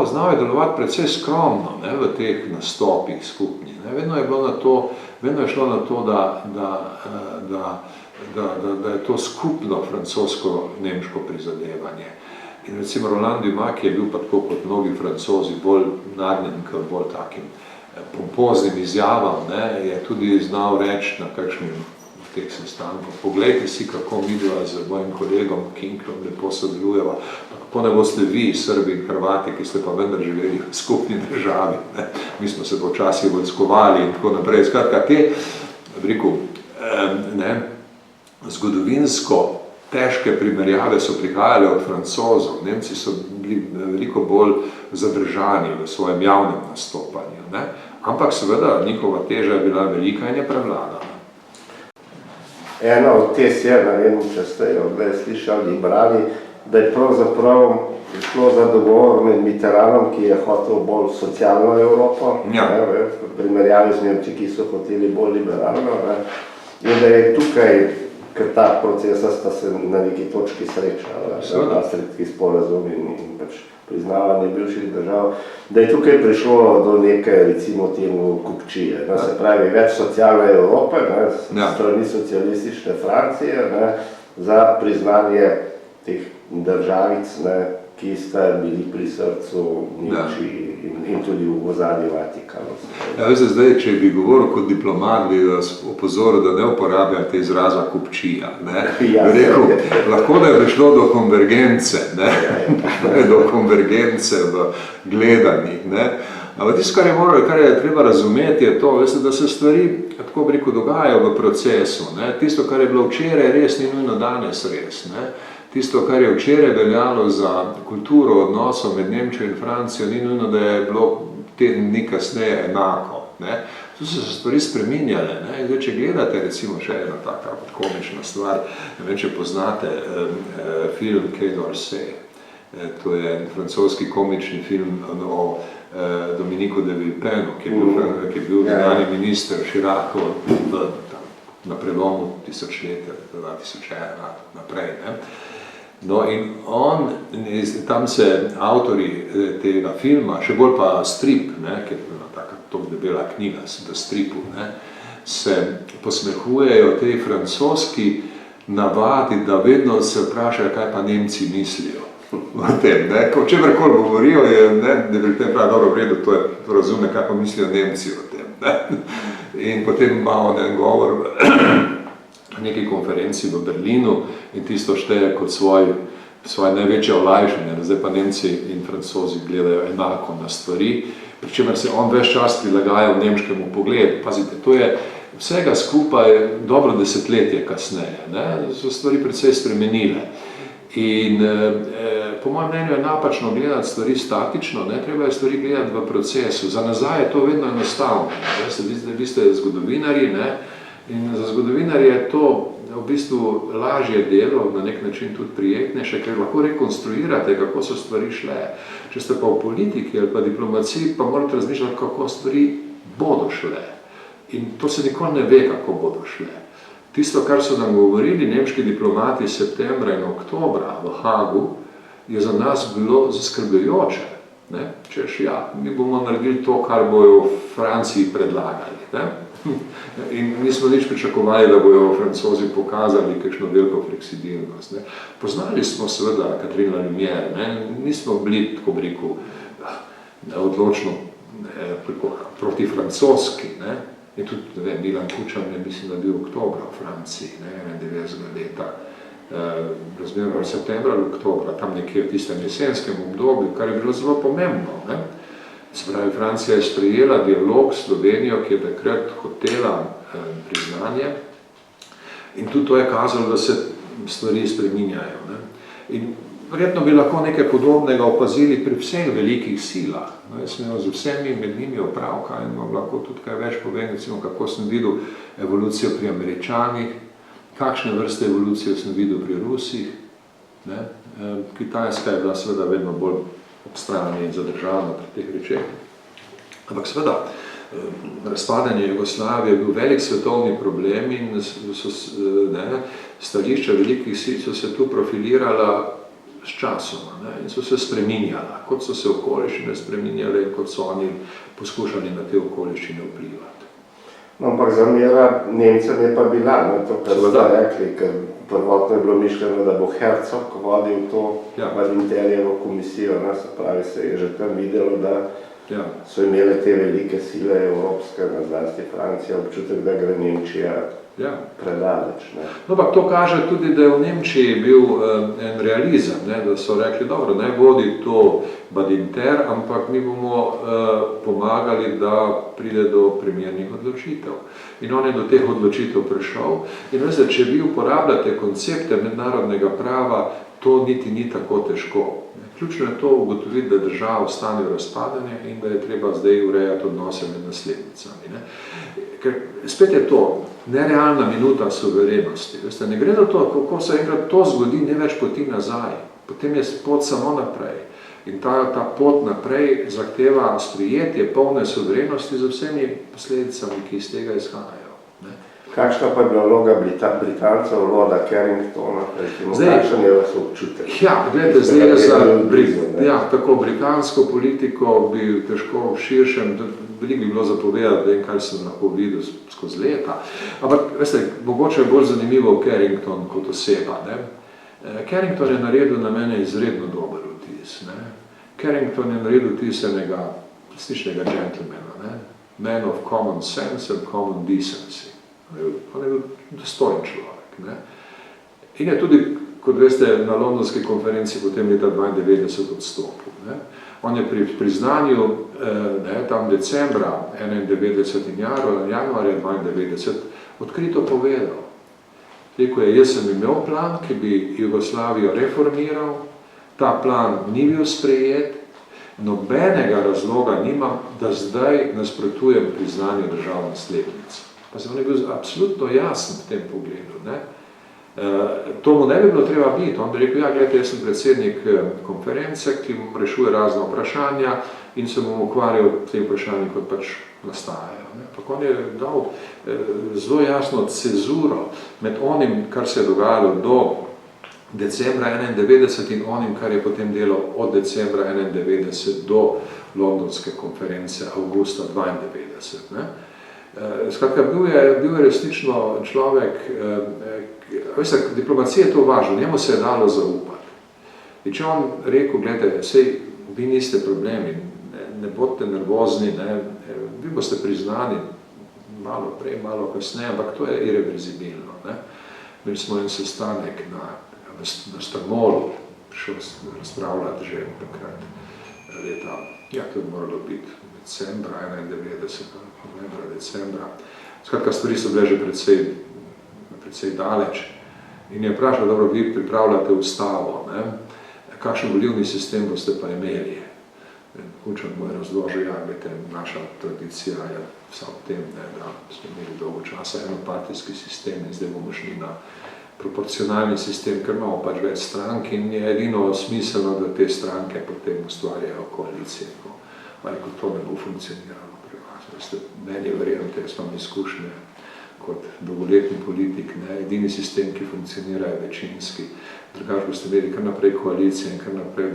Znal je delovati precej skromno, ne? V teh nastopih skupnih. Ne? Vedno je šlo na to, da je to skupno francosko-nemško prizadevanje. In recimo Roland Dumas, ki je bil pa tako kot mnogi Francozi bolj nagnjen k bolj takim pompoznim izjavam, ne, je tudi znal reči na kakšnem teh sestankov. Poglejte si, kako midva z mojim kolegom Kinklom lepo sodelujeva, kako ne boste vi, Srbi in Hrvati, ki ste pa vendar živeli v skupni državi. Ne? Mi smo se počasi vojskovali in tako naprej. Skratka, te, zgodovinsko težke primerjave so prihajale od Francozov. Nemci so bili veliko bolj zadržani v svojem javnem nastopanju. Ne? Ampak seveda njihova teža je bila velika in je prevladala. Ena od tez je, ne vem, če ste jo slišali, brali, da je pravzaprav šlo za dogovor med Mitterrandom, ki je hotel bolj socialno Evropo, v primerjavi z Nemci, ki so hoteli bolj liberalno, in da je tukaj, ker ta procesa sta se na neki točki srečala, sredski sporazum in pač priznavanje bivših držav, da je tukaj prišlo do neke, recimo temu, kupčije. Se pravi, več socialne Evrope, strani socialistične Francije, za priznanje teh državic, ki sta bili pri srcu Nemčiji in tudi v ozadju Vatikanu. Ja, veste, zdaj, če bi govoril kot diplomat, bi vas opozoril, da ne uporabljate izraza kupčija. Rekel, lahko da je prišlo do konvergence, do konvergence v gledanjih. Ampak tisto, kar je treba razumeti, je to, veste, da se stvari, tako bi rekel, dogajajo v procesu. Tisto, kar je bilo včeraj, res ni nujno danes res. Tisto, kar je včeraj veljalo za kulturo odnosov med Nemčijo in Francijo, ni nujno, da je bilo teden dni kasneje enako. Tu so se stvari spreminjale. Zdaj, če gledate, recimo, še ena taka komična stvar, ne vem, če poznate film Quai d'Orsay. To je francoski komični film o Dominiku de Villepinu, ki je bil zunanji minister Chiracov na prelomu tisočletja, 2001 naprej. No in tam se avtori tega filma, še bolj pa strip, ker je bila taka tako debela knjiga v stripu, se posmehujejo tej francoski navadi, da vedno se vprašajo, kaj pa Nemci mislijo o tem. O čemerkoli govorijo, je Villepin pravi, dobro, v redu, to razume, kaj pa mislijo Nemci o tem. In potem ima on en govor na neki konferenci v Berlinu in tisto šteje kot svoje največje olajšanje, da zdaj pa Nemci in Francozi gledajo enako na stvari, pri čemer se on ves čas prilagaja v nemškemu pogledu. Pazite, to je vsega skupaj dobro desetletje kasneje, so stvari precej spremenile. In po mojem mnenju je napačno gledati stvari statično, treba je stvari gledati v procesu. Za nazaj je to vedno enostavno. Vi ste zgodovinarji, in za zgodovinarje je to v bistvu lažje delo, na nek način tudi prijetnejše, ker lahko rekonstruirate, kako so stvari šle. Če ste pa v politiki ali pa diplomaciji, pa morate razmišljati, kako stvari bodo šle. In to se nikoli ne ve, kako bodo šle. Tisto, kar so nam govorili nemški diplomati septembra in oktobra v Hagu, je za nas bilo zaskrbljujoče. Češ, mi bomo naredili to, kar bojo v Franciji predlagali. In nismo nič pričakovali, da bojo Francozi pokazali kakšno veliko fleksibilnost. Poznali smo seveda Katrina Lumière, nismo bili, tako bi rekel, odločno proti francoski. In tudi Milan Kučan je, mislim, da bil oktobra v Franciji, 90 leta, razmerno septembra ali oktobra, tam nekje v tistem jesenskem obdobju, kar je bilo zelo pomembno. Se pravi, Francija je sprejela dialog s Slovenijo, ki je takrat hotela priznanje, in tudi to je kazalo, da se stvari spreminjajo. In verjetno bi lahko nekaj podobnega opazili pri vseh velikih silah. Jaz sem imel z vsemi med njimi opravka in vam lahko tudi kaj več povem, recimo, kako sem videl evolucijo pri Američanih, kakšne vrste evolucije sem videl pri Rusih. Kitajska je bila seveda vedno bolj obstrani in zadržana pri teh rečeh. Ampak seveda, razpadanje Jugoslavije je bil velik svetovni problem in stališča velikih sil so se tu profilirala s časoma in so se spreminjala, kot so se okoliščine spreminjale in kot so oni poskušali na te okoliščine vplivati. Ampak zamera Nemcem je pa bila, to kar ste rekli, ker prvotno je bilo mišljeno, da bo Herzog vodil to Valinterjevo komisijo, se pravi, se je že tam videlo, da so imele te velike sile evropske, zlasti Francija, občutek, da gre Nemčija predaleč. Ne. No, pa to kaže tudi, da je v Nemčiji bil en realizem, ne, da so rekli, dobro, naj vodi to Badinter, ampak mi bomo pomagali, da pride do primernih odločitev. In on je do teh odločitev prišel. In veste, če vi uporabljate koncepte mednarodnega prava, to niti ni tako težko. Ključno je to ugotoviti, da država ostane v razpadanje in da je treba zdaj urejati odnose med naslednicami. Ne. Ker spet je to nerealna minuta suverenosti. Veste, ne gre za to, kako se enkrat to zgodi, ne več poti nazaj. Potem je pot samo naprej. In ta pot naprej zahteva sprijetje polne suverenosti z vsemi posledicami, ki iz tega izhajajo. Ne. Kakšna pa je bila vloga Britancev, Lorda Carringtona, kakšen je vas občutek? Ja, gledajte, zdaj je za tako britansko politiko bi težko v širšem, veliko bi bilo zapovedati, vem, kaj sem lahko videl skozi leta. Ampak, veste, mogoče je bolj zanimivo Carrington kot oseba. Ne? Carrington je naredil na mene izredno dober vtis. Ne? Carrington je naredil vtis enega resničnega gentlemana, ne? Man of common sense and common decency. On je bil dostojen človek. Ne? In je tudi, kot veste, na londonski konferenci potem leta 92 odstopil. Ne? On je pri priznanju tam decembra 91 in januarja 92 odkrito povedal. Rekel je, jaz sem imel plan, ki bi Jugoslavijo reformiral, ta plan ni bil sprejet, nobenega razloga nimam, da zdaj nasprotujem priznanju držav naslednic. Pa se on je bil absolutno jasen v tem pogledu. Ne? To mu ne bi bilo treba biti. On bi rekel, ja, gledajte, jaz sem predsednik konference, ki rešuje razne vprašanja in se bom ukvarjal te vprašanja, kot pač nastajajo. Ne? Pa on je dal zelo jasno cezuro med onim, kar se je dogajalo do decembra 91 in onim, kar je potem delal od decembra 91 do londonske konference avgusta 92. Ne? Skratka, bil je resnično človek, veste, diplomacija je to važno, njemu se je dalo zaupati. In če on rekel, gledajte, sej vi niste problemi, ne bodite nervozni, ne, vi boste priznani malo prej, malo kasneje, ampak to je irreverzibilno. Ne. Imeli smo en sestanek na Strmolu, prišel razpravljati že takrat leta, ja, to je moralo biti decembra 91, novembra, decembra. Skratka, stvari so bile že precej daleč. In je vprašal, dobro, vi pripravljate ustavo, ne? Kakšen volilni sistem boste pa imeli? Kučan mu je razložil, ja, gledajte, naša tradicija je vsa v tem, ne, da smo imeli dolgo časa enopartijski sistem in zdaj bomo šli na proporcionalni sistem, ker imamo pač več strank in je edino smiselno, da te stranke potem ustvarjajo koalicije. Ali kot to ne bo funkcioniralo pri vas. Meni je verjemte, jaz imam izkušnje kot dolgoletni politik, ne, edini sistem, ki funkcionira je večinski. Drugač boste imeli kar naprej koalicije in kar naprej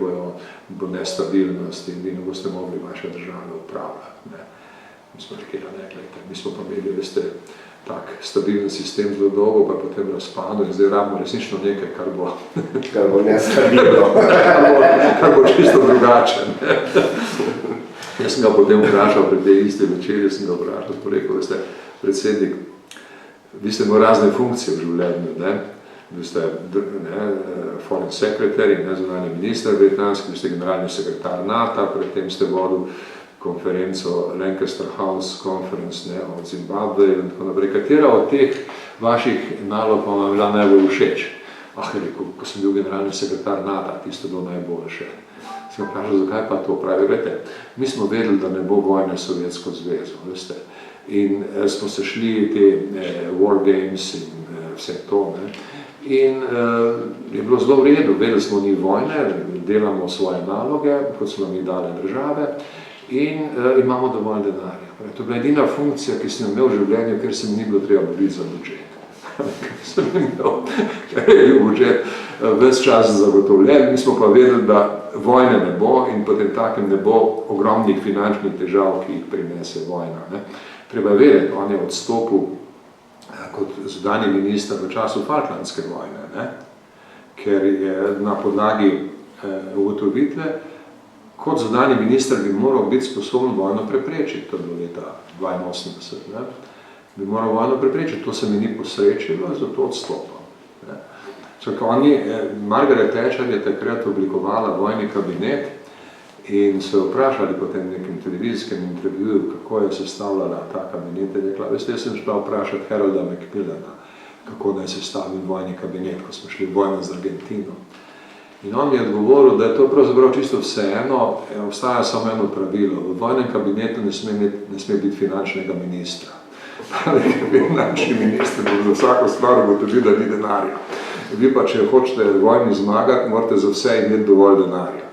bo nestabilnost in vi ne boste mogli vaše države upravljati. Ne. Mi smo rekli, ne, gledajte, mi smo pa imeli, veste, tak stabilen sistem zelo dolgo, pa potem razpadel in zdaj rabimo resnično nekaj, kar bo nestabilno. kar bo čisto drugačen. Jaz sem ga potem vprašal pri tej isti večeri, sem ga vprašal, rekel, veste, predsednik, vi ste imeli razne funkcije v življenju, ne? Vi ste foreign secretary, zunanji minister britanski, vi ste generalni sekretar NATO, predtem ste vodil konferenco Lancaster House Conference, ne, o Zimbabve in tako naprej. Katera od teh vaših nalog vam je bila najbolj všeč? Rekel, ko sem bil generalni sekretar NATO, tisto bilo najboljše. Sem vprašal, zakaj pa to pravi? Glede, mi smo vedeli, da ne bo vojne s Sovjetsko zvezo, veste. In smo se šli te war games in vse to, ne. In je bilo zelo v redu, vedeli smo ni vojne, delamo svoje naloge, kot so nam jih dale države in imamo dovolj denarja. To je bila edina funkcija, ki sem imel v življenju, ker se mi ni bilo treba boriti za budžet. Sem imel, ker je bil budžet ves čas zagotovljen, mi smo pa vedeli, da vojne ne bo in potem takem ne bo ogromnih finančnih težav, ki jih prinese vojna. Ne. Treba vedeti, on je odstopil kot zunanji minister v času Falklandske vojne, ne, ker je na podlagi ugotovitve, kot zunanji minister bi moral biti sposoben vojno preprečiti, to je bilo leta 82. Ne. bi moral vojno preprečiti. To se mi ni posrečilo, zato odstopam. Margaret Thatcher je takrat oblikovala vojni kabinet in se vprašali potem v nekem televizijskem intervjuju, kako je sestavljala ta kabinet. Je rekla, veste, jaz sem šla vprašati Harolda Macmillana, kako naj sestavim vojni kabinet, ko smo šli v vojno z Argentino. In on mi je odgovoril, da je to pravzaprav čisto vseeno, obstaja samo eno pravilo. V vojnem kabinetu ne sme biti finančnega ministra. Finančni minister bo za vsako stvar ugotovil, da ni denarja. Vi pa, če hočete vojni zmagati, morate za vse imeti dovolj denarja.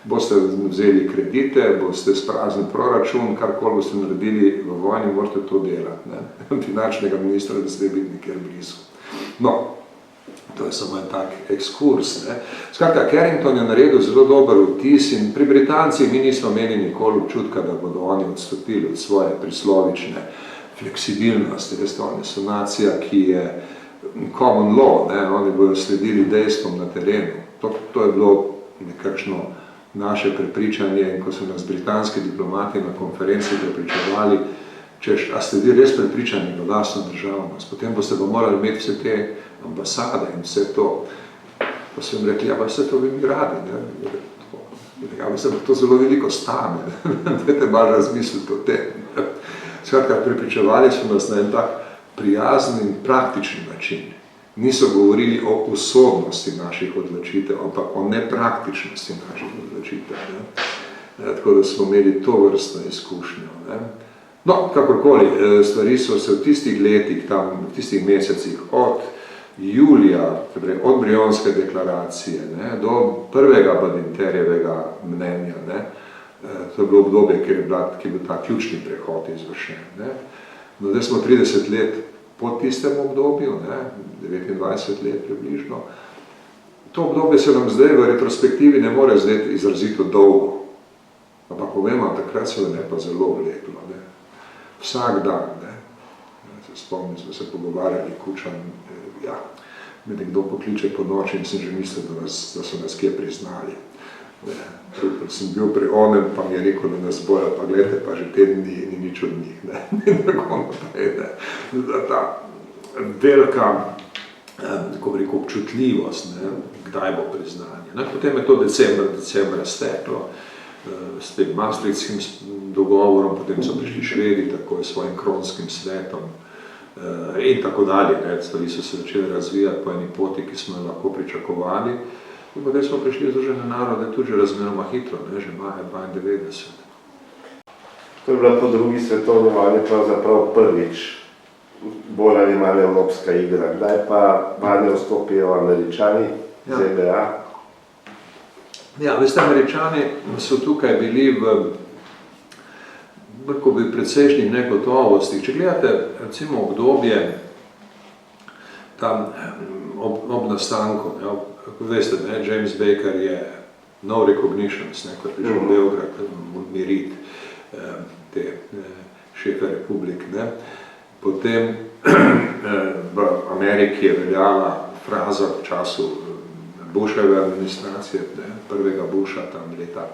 Boste vzeli kredite, boste spraznili proračun, karkoli boste naredili v vojni, morate to delati. Ne? Finančnega ministra ne sme biti nikjer blizu. No, to je samo en tak ekskurs. Ne? Skratka, Carrington je naredil zelo dober vtis in pri Britancih mi nismo imeli nikoli občutka, da bodo oni odstopili od svoje prislovične fleksibilnosti. Veste, oni so nacija, ki je common law, ne? Oni bodo sledili dejstvom na terenu. To je bilo nekakšno naše prepričanje in ko so nas britanski diplomati na konferenci prepričevali, češ, a ste vi res prepričani v lastno državnost, potem boste pa morali imeti vse te ambasade in vse to. Pa so jim rekli, ja, pa vse to bi mi radi, ne? Ja, mislim, to zelo veliko stane, dajte malo razmisliti o tem. Skratka, prepričevali so nas na en tak prijazen in praktični način. Niso govorili o usodnosti naših odločitev, ampak o nepraktičnosti naših odločitev. Ne? Tako da smo imeli to vrstno izkušnjo. Ne? No, kakorkoli, stvari so se v tistih letih, tam, v tistih mesecih, od julija, od Brionske deklaracije, ne, do prvega Badinterjevega mnenja, ne, to je bilo obdobje, kjer je bil ta ključni prehod izvršen. Ne. No, zdaj smo 30 let po tistem obdobju, ne, 29 let približno. To obdobje se nam zdaj v retrospektivi ne more zdaj izrazito dolgo. Ampak povemo, takrat se nam je pa zelo vleklo. Ne. Vsak dan, ne. Se spomnim, smo se pogovarjali, Kučan, ja, me nekdo pokliče po noči in sem že mislil, da so nas kje priznali. Sem bil pri onem, pa mi je rekel, da nas bojo, pa gledajte, pa že teden ni nič od njih. Ne. In tako naprej, ne. Ta velika, kako bi rekel, občutljivost, ne, kdaj bo priznanje. Ne. Potem je to decembra steklo, s tem Maastrichtskim dogovorom, potem so prišli Švedi, tako s svojim kronskim svetom, in tako dalje. Stvari so se začeli razvijati po eni poti, ki smo jo lahko pričakovali. In potem smo prišli v Združene narode tudi že razmeroma hitro, ne, že maja 92. To je bila po drugi svetovni vojni pravzaprav prvič bolj ali manj evropska igra. Kdaj pa vanje vstopijo Američani, ZDA? Ja, veste, Američani so tukaj bili v precejšnjih negotovostih. Če gledate, recimo, obdobje tam ob nastanku, veste, ne, James Baker je no recognitions, ne, ko je prišel v Beograd mirit te šefe republik. Ne. Potem v Ameriki je veljala fraza v času Bushove administracije, ne, prvega Busha, tam leta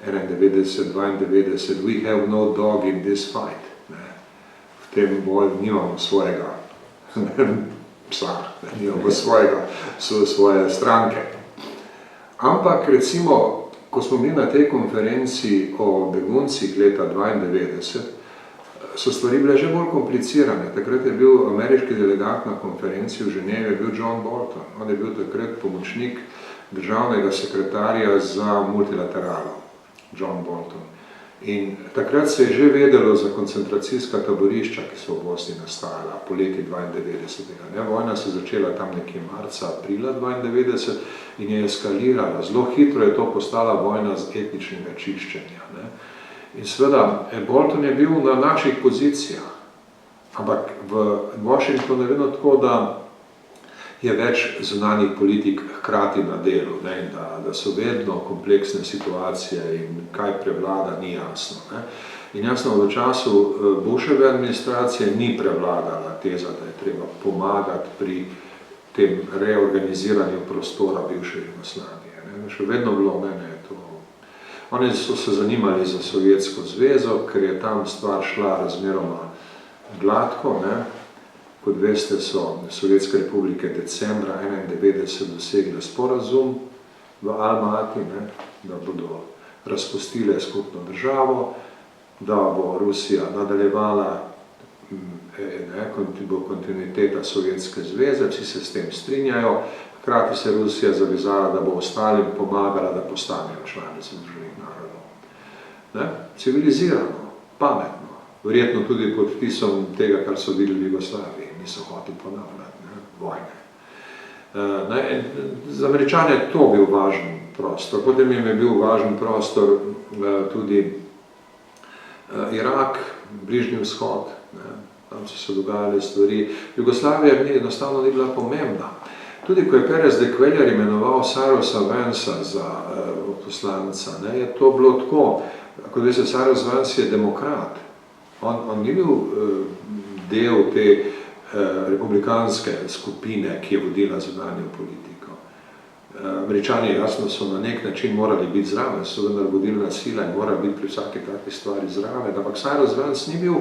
91-92, we have no dog in this fight. Ne. V tem boju nimamo svojega psa, ne, nimamo svoje stranke. Ampak recimo, ko smo bili na tej konferenci o beguncih leta 92, so stvari bile že bolj komplicirane. Takrat je bil ameriški delegat na konferenci v Ženevi, je bil John Bolton. On je bil takrat pomočnik državnega sekretarja za multilateralo, John Bolton. In takrat se je že vedelo za koncentracijska taborišča, ki so v Bosni nastajala po leti 92. Vojna se začela tam nekje marca, aprila 92 in je eskalirala. Zelo hitro je to postala vojna z etničnega čiščenja. Ne. In seveda, Bolton je bil na naših pozicijah, ampak v Washingtonu je vedno tako, da je več zunanjih politik hkrati na delu, ne, in da so vedno kompleksne situacije in kaj prevlada, ni jasno. Ne. In jasno, v času Bushove administracije ni prevladala teza, da je treba pomagati pri tem reorganiziranju prostora bivše Jugoslavije. Ne. Še vedno bilo mene to. Oni so se zanimali za Sovjetsko zvezo, ker je tam stvar šla razmeroma gladko. Ne. Kot veste, so Sovjetske republike decembra 1991 dosegle sporazum v Almati, ne, da bodo razpustile skupno državo, da bo Rusija nadaljevala, bo kontinuiteta Sovjetske zveze, vsi se s tem strinjajo. Hkrati se Rusija zavezala, da bo ostalim pomagala, da postanejo članice Združenih narodov. Ne? Civilizirano, pametno, verjetno tudi pod vtisom tega, kar so videli v Jugoslaviji, niso hoteli ponavljati, ne? Vojne. Za Američane je to bil važen prostor, potem jim je bil važen prostor tudi Irak, Bližnji vzhod, ne? Tam so se dogajale stvari. Jugoslavija enostavno ni bila pomembna. Tudi ko je Perez de Cuellar imenoval Cyrus Vansa za poslanca, ne, je to bilo tako, kot veste, Cyrus Vance je demokrat. On ni bil del te republikanske skupine, ki je vodila zunanjo politiko. Američani jasno so na nek način morali biti zraven, so vendar vodilna sila in morali biti pri vsaki takvi stvari zraven, ampak Cyrus Vance ni bil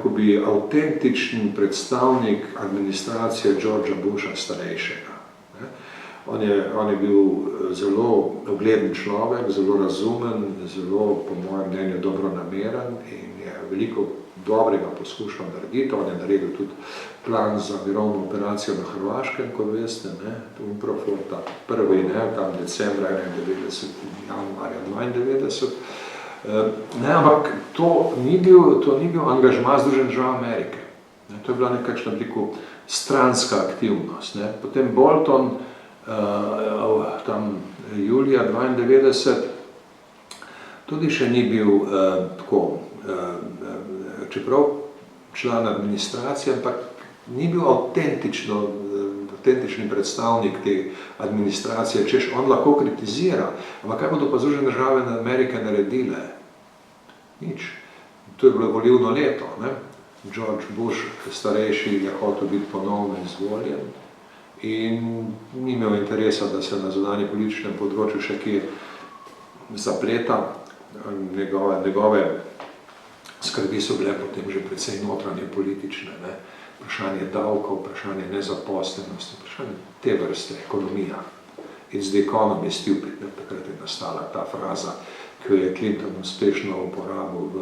ko bi avtentičen predstavnik administracije Georgea Busha starejšega. On je bil zelo ugleden človek, zelo razumen, zelo, po mojem mnenju, dobronameren in je veliko dobrega poskušal narediti. On je naredil tudi plan za mirovno operacijo na Hrvaškem, kot veste, UNPROFOR, prvi, tam decembra 1991, januarja 1992. Ampak to ni bil angažma Združenih držav Amerike. To je bila nekakšna stranska aktivnost. Potem Bolton, tam julija 1992, tudi še ni bil tako, čeprav član administracije, ampak ni bil avtentični predstavnik te administracije, češ on lahko kritizira. Ampak kaj bodo pa Združene države Amerike naredile? Nič. To je bilo volilno leto. Ne? George Bush, starejši, je hotel biti ponovno izvoljen in ni imel interesa, da se na zunanjem političnem področju še kje zapleta. Njegove skrbi so bile potem že precej notranje politične. Ne? Vprašanje davkov, vprašanje nezaposlenosti, vprašanje te vrste, ekonomija. It's the economy stupid. Ne? Takrat je nastala ta fraza, ki jo je Clinton uspešno uporabil v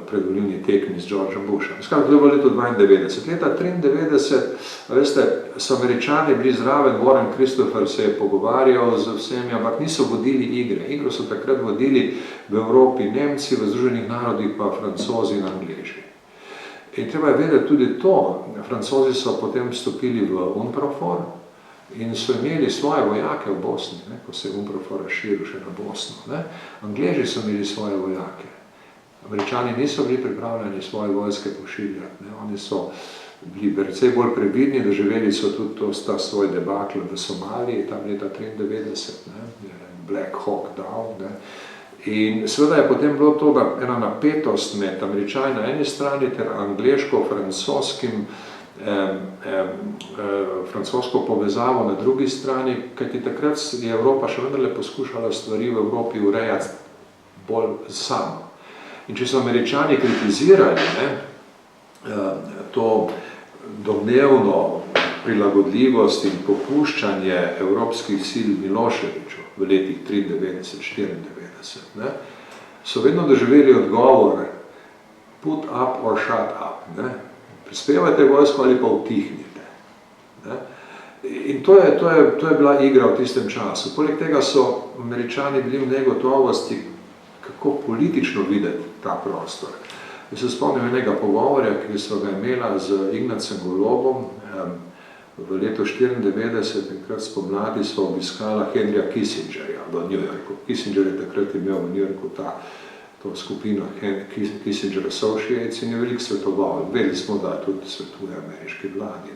predvolilni tekmi z Georgeom Bushom. Skratka, to je bilo leto 1992. Leta 1993, veste, so Američani bili zraven, Warren Christopher se je pogovarjal z vsemi, ampak niso vodili igre. Igro so takrat vodili v Evropi Nemci, v Združenih narodih pa Francozi in Angleži. In treba je vedeti tudi to, Francozi so potem vstopili v UNPROFOR in so imeli svoje vojake v Bosni, ko se je UNPROFOR razširil še na Bosno. Angleži so imeli svoje vojake. Američani niso bili pripravljeni svoje vojske pošiljati. Oni so bili precej bolj previdni, doživeli so tudi ta svoj debakl v Somaliji, tam leta 1993, Black Hawk Down. In seveda je potem bilo to, da ena napetost med Američani na eni strani ter francosko povezavo na drugi strani, kajti takrat je Evropa še vendarle poskušala stvari v Evropi urejati bolj sama. In če so Američani kritizirali to domnevno prilagodljivost in popuščanje evropskih sil Miloševiću v letih 1993-1994, so vedno doživeli odgovor put up or shut up. Prispevajte vojsko ali pa utihnite. In to je bila igra v tistem času. Poleg tega so Američani bili v negotovosti, kako politično videti ta prostor. Jaz se spomnim enega pogovorja, ki so ga imela z Ignacem Golobom v letu 1994, takrat spomladi so obiskala Henryja Kissingerja v New Yorku. Kissinger je takrat imel v New Yorku to skupino Kissinger Associates in je veliko svetoval. Vedeli smo, da tudi svetuje ameriški vladi.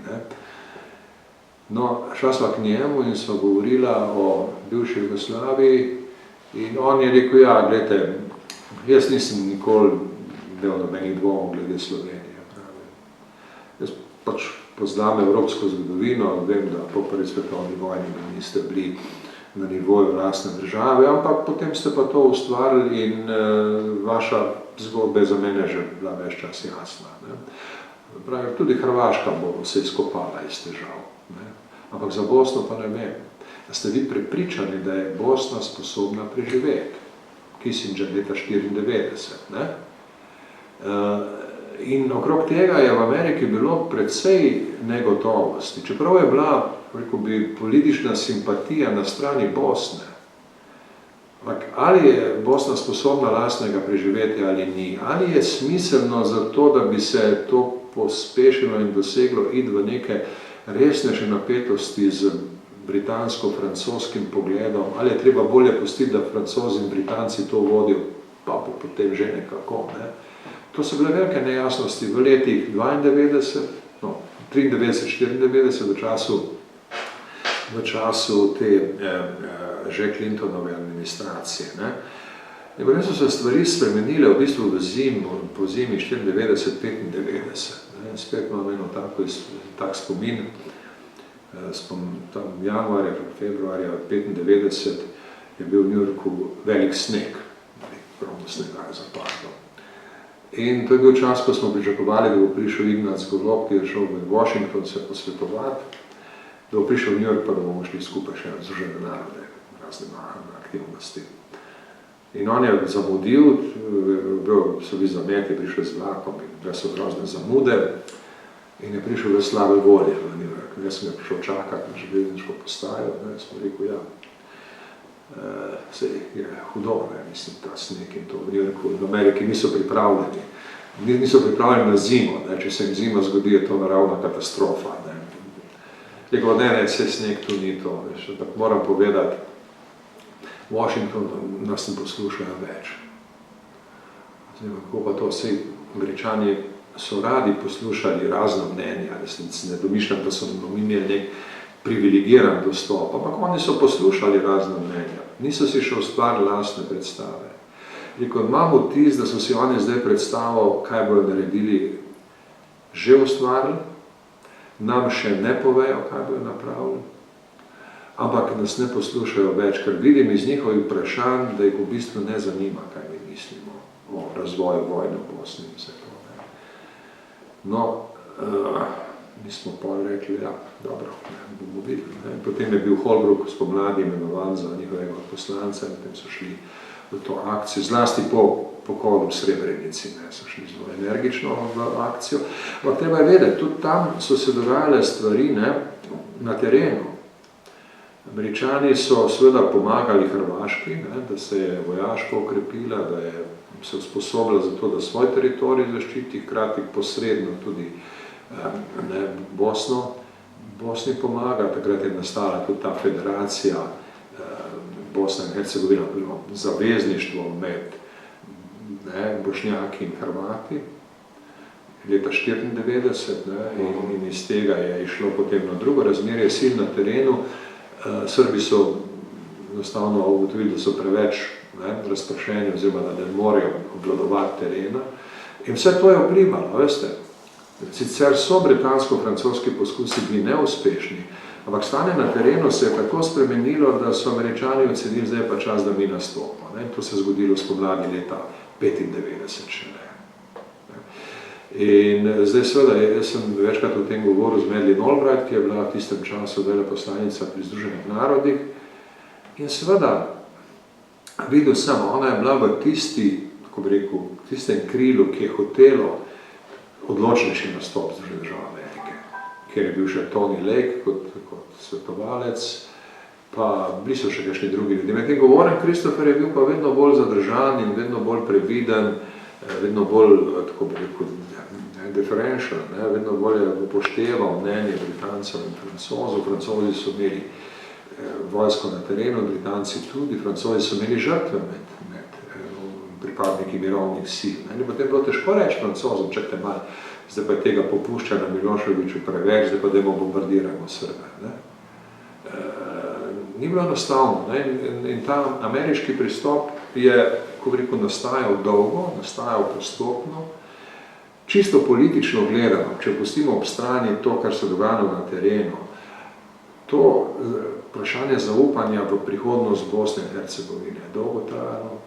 No, šla sva k njemu in sva govorila o bivši Jugoslaviji in on je rekel, ja, gledajte, jaz nisem nikoli imel nobenih dvomov glede Slovenije. Jaz pač poznam evropsko zgodovino, vem, da po prvi svetovni vojni niste bili na nivoju lastne države, ampak potem ste pa to ustvarili in vaša zgodba je za mene že bila več čas jasna. Ne. Pravi, tudi Hrvaška bo se izkopala iz težav. Ne. Ampak za Bosno pa ne vem. Da ste vi prepričani, da je Bosna sposobna preživeti? Kissinger leta 1994. Ne. In okrog tega je v Ameriki bilo precej negotovosti. Čeprav je bila, rekel bi, politična simpatija na strani Bosne. Ali je Bosna sposobna lastnega preživetja ali ni? Ali je smiselno za to, da bi se to pospešilo in doseglo iti v neke resnejše napetosti z britansko-francoskim pogledom? Ali je treba bolje pustiti, da Francozi in Britanci to vodijo, pa potem že nekako, ne? To so bile velike nejasnosti v letih 93, no, 93-94 v času te že Clintonove administracije. Ne. In potem so se stvari spremenile v bistvu po zimi 94-95. Spet imam eno tak spomin, tam januarja, februarja 95 je bil v New Yorku velik sneg, ogromno snega je zapadlo. In to je bil čas, ko smo pričakovali, da bo prišel Ignác Golob, ki je šel v Washington se posvetovati, da bo prišel v New York, pa da bomo šli skupaj še na Združene narode, razne aktivnosti. In on je zamudil, so bili zameti, prišli z vlakom in bile so grozne zamude in je prišel v slabe volje v New York. Jaz sem ga prišel čakati na železniško postajo, ne, smo rekel, ja, sej je hudo, ne, mislim, ta sneg in to v New Yorku, v Ameriki niso pripravljeni na zimo, ne, če se jim zima zgodi, je to naravna katastrofa, ne. Rekel, ne, sej sneg tu ni to, veš, ampak moram povedati, Washington nas ne poslušajo več. Zdaj, kako pa to, sej Američani so radi poslušali razno mnenja, da se ne domišljam, da so imeli nek privilegiran dostop, ampak oni so poslušali razne mnenja, niso si še ustvarili lastne predstave. Rekel, imam vtis, da so si oni zdaj predstavo, kaj bodo naredili, že ustvarili, nam še ne povejo, kaj bodo napravili, ampak nas ne poslušajo več, ker vidim iz njihovih vprašanj, da jih v bistvu ne zanima, kaj mi mislimo o razvoju vojne v Bosni in vse to. No, mi smo pa rekli, ja, dobro, bomo videli. Potem je bil Holbrooke spomladi imenovan za njihovega poslanca in potem so šli v to akcijo, zlasti po pokodu v Srebrenici, ne, so šli zelo energično v akcijo. Ampak treba je vedeti, tudi tam so se dogajale stvari, ne, na terenu. Američani so seveda pomagali Hrvaški, ne, da se je vojaško okrepila, da je se usposobila za to, da svoj teritorij zaščiti, hkrati posredno tudi Bosni pomaga, takrat je nastala tudi ta federacija Bosna in Hercegovina, zavezništvo med Bošnjaki in Hrvati, leta 1994, in iz tega je išlo potem na drugo razmerje sil na terenu. Srbi so enostavno ugotovili, da so preveč razpršeni oziroma da ne morejo obvladovati terena. In vse to je vplivalo, veste. Sicer so britansko-francoski poskusi bili neuspešni, ampak stanje na terenu se je tako spremenilo, da so Američani ocenili, zdaj je pa čas, da mi nastopimo. To se je zgodilo spomladi leta 1995 še ne. In zdaj seveda, jaz sem večkrat o tem govoril z Madeleine Albright, ki je bila v tistem času veleposlanica pri Združenih narodih. In seveda, videl sem, ona je bila v tistem krilu, ki je hotelo odločnejši nastop Združenih držav Amerike, kjer je bil še Tony Lake kot svetovalec, pa bili so še kakšni drugi ljudi. Medtem ko Warren Christopher je bil pa vedno bolj zadržan in vedno bolj previden, vedno bolj, tako bi rekel, differential, vedno bolj upošteval mnenje Britancev in Francozov. Francozi so imeli vojsko na terenu, Britanci tudi, Francozi so imeli žrtve med pripadniki mirovnih sil. Potem je bilo težko reči Francozom, čakajte malo, zdaj pa je tega popuščanja Miloševiću preveč, zdaj pa dajmo bombardiramo Srbe. Ni bilo enostavno. In ta ameriški pristop je, ko bi rekel, nastajal dolgo, nastajal postopno. Čisto politično gledano, če pustimo ob strani to, kar se dogajalo na terenu, to vprašanje zaupanja v prihodnost Bosne in Hercegovine je dolgo trajalo.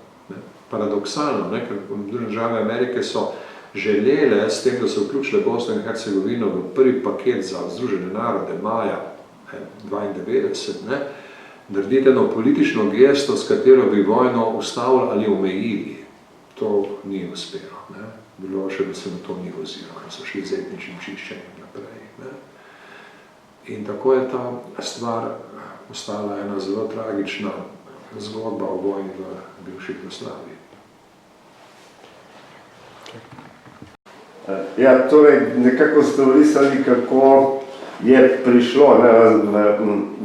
paradoksalno, ne, ker Združene države Amerike so želele s tem, da so vključile Bosno in Hercegovino v prvi paket za Združene narode maja 1992, ne, narediti eno politično gesto, s katero bi vojno ustavili ali omejili. To ni uspelo. Ne. Bilo še, da se na to ni oziralo, so šli z etničnim čiščenjem naprej. Ne. In tako je ta stvar ostala ena zelo tragična zgodba o vojni v bivši Jugoslaviji. Ja, torej, nekako ste orisali, kako je prišlo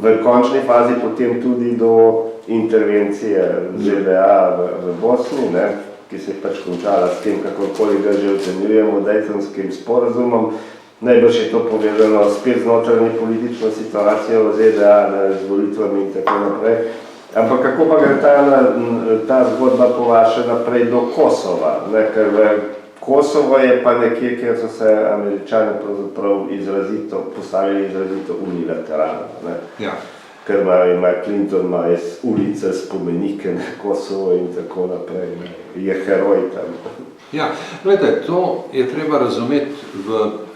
v končni fazi potem tudi do intervencije ZDA v Bosni, ne, ki se je pač končala s tem, kakorkoli ga že ocenjujemo, Daytonskim sporazumom. Najbrž je to povezano spet z notranjo politično situacijo v ZDA, z volitvami in tako naprej. Ampak kako pa gre ta zgodba po vaše naprej do Kosova? Ne, ker Kosovo je pa nekje, kjer so se Američani pravzaprav postavili izrazito unilateralno. Ne? Ja. Ker ima Clinton ulice, spomenike na Kosovo in tako naprej. Ne? Je heroj tam. Ja, gledajte, to je treba razumeti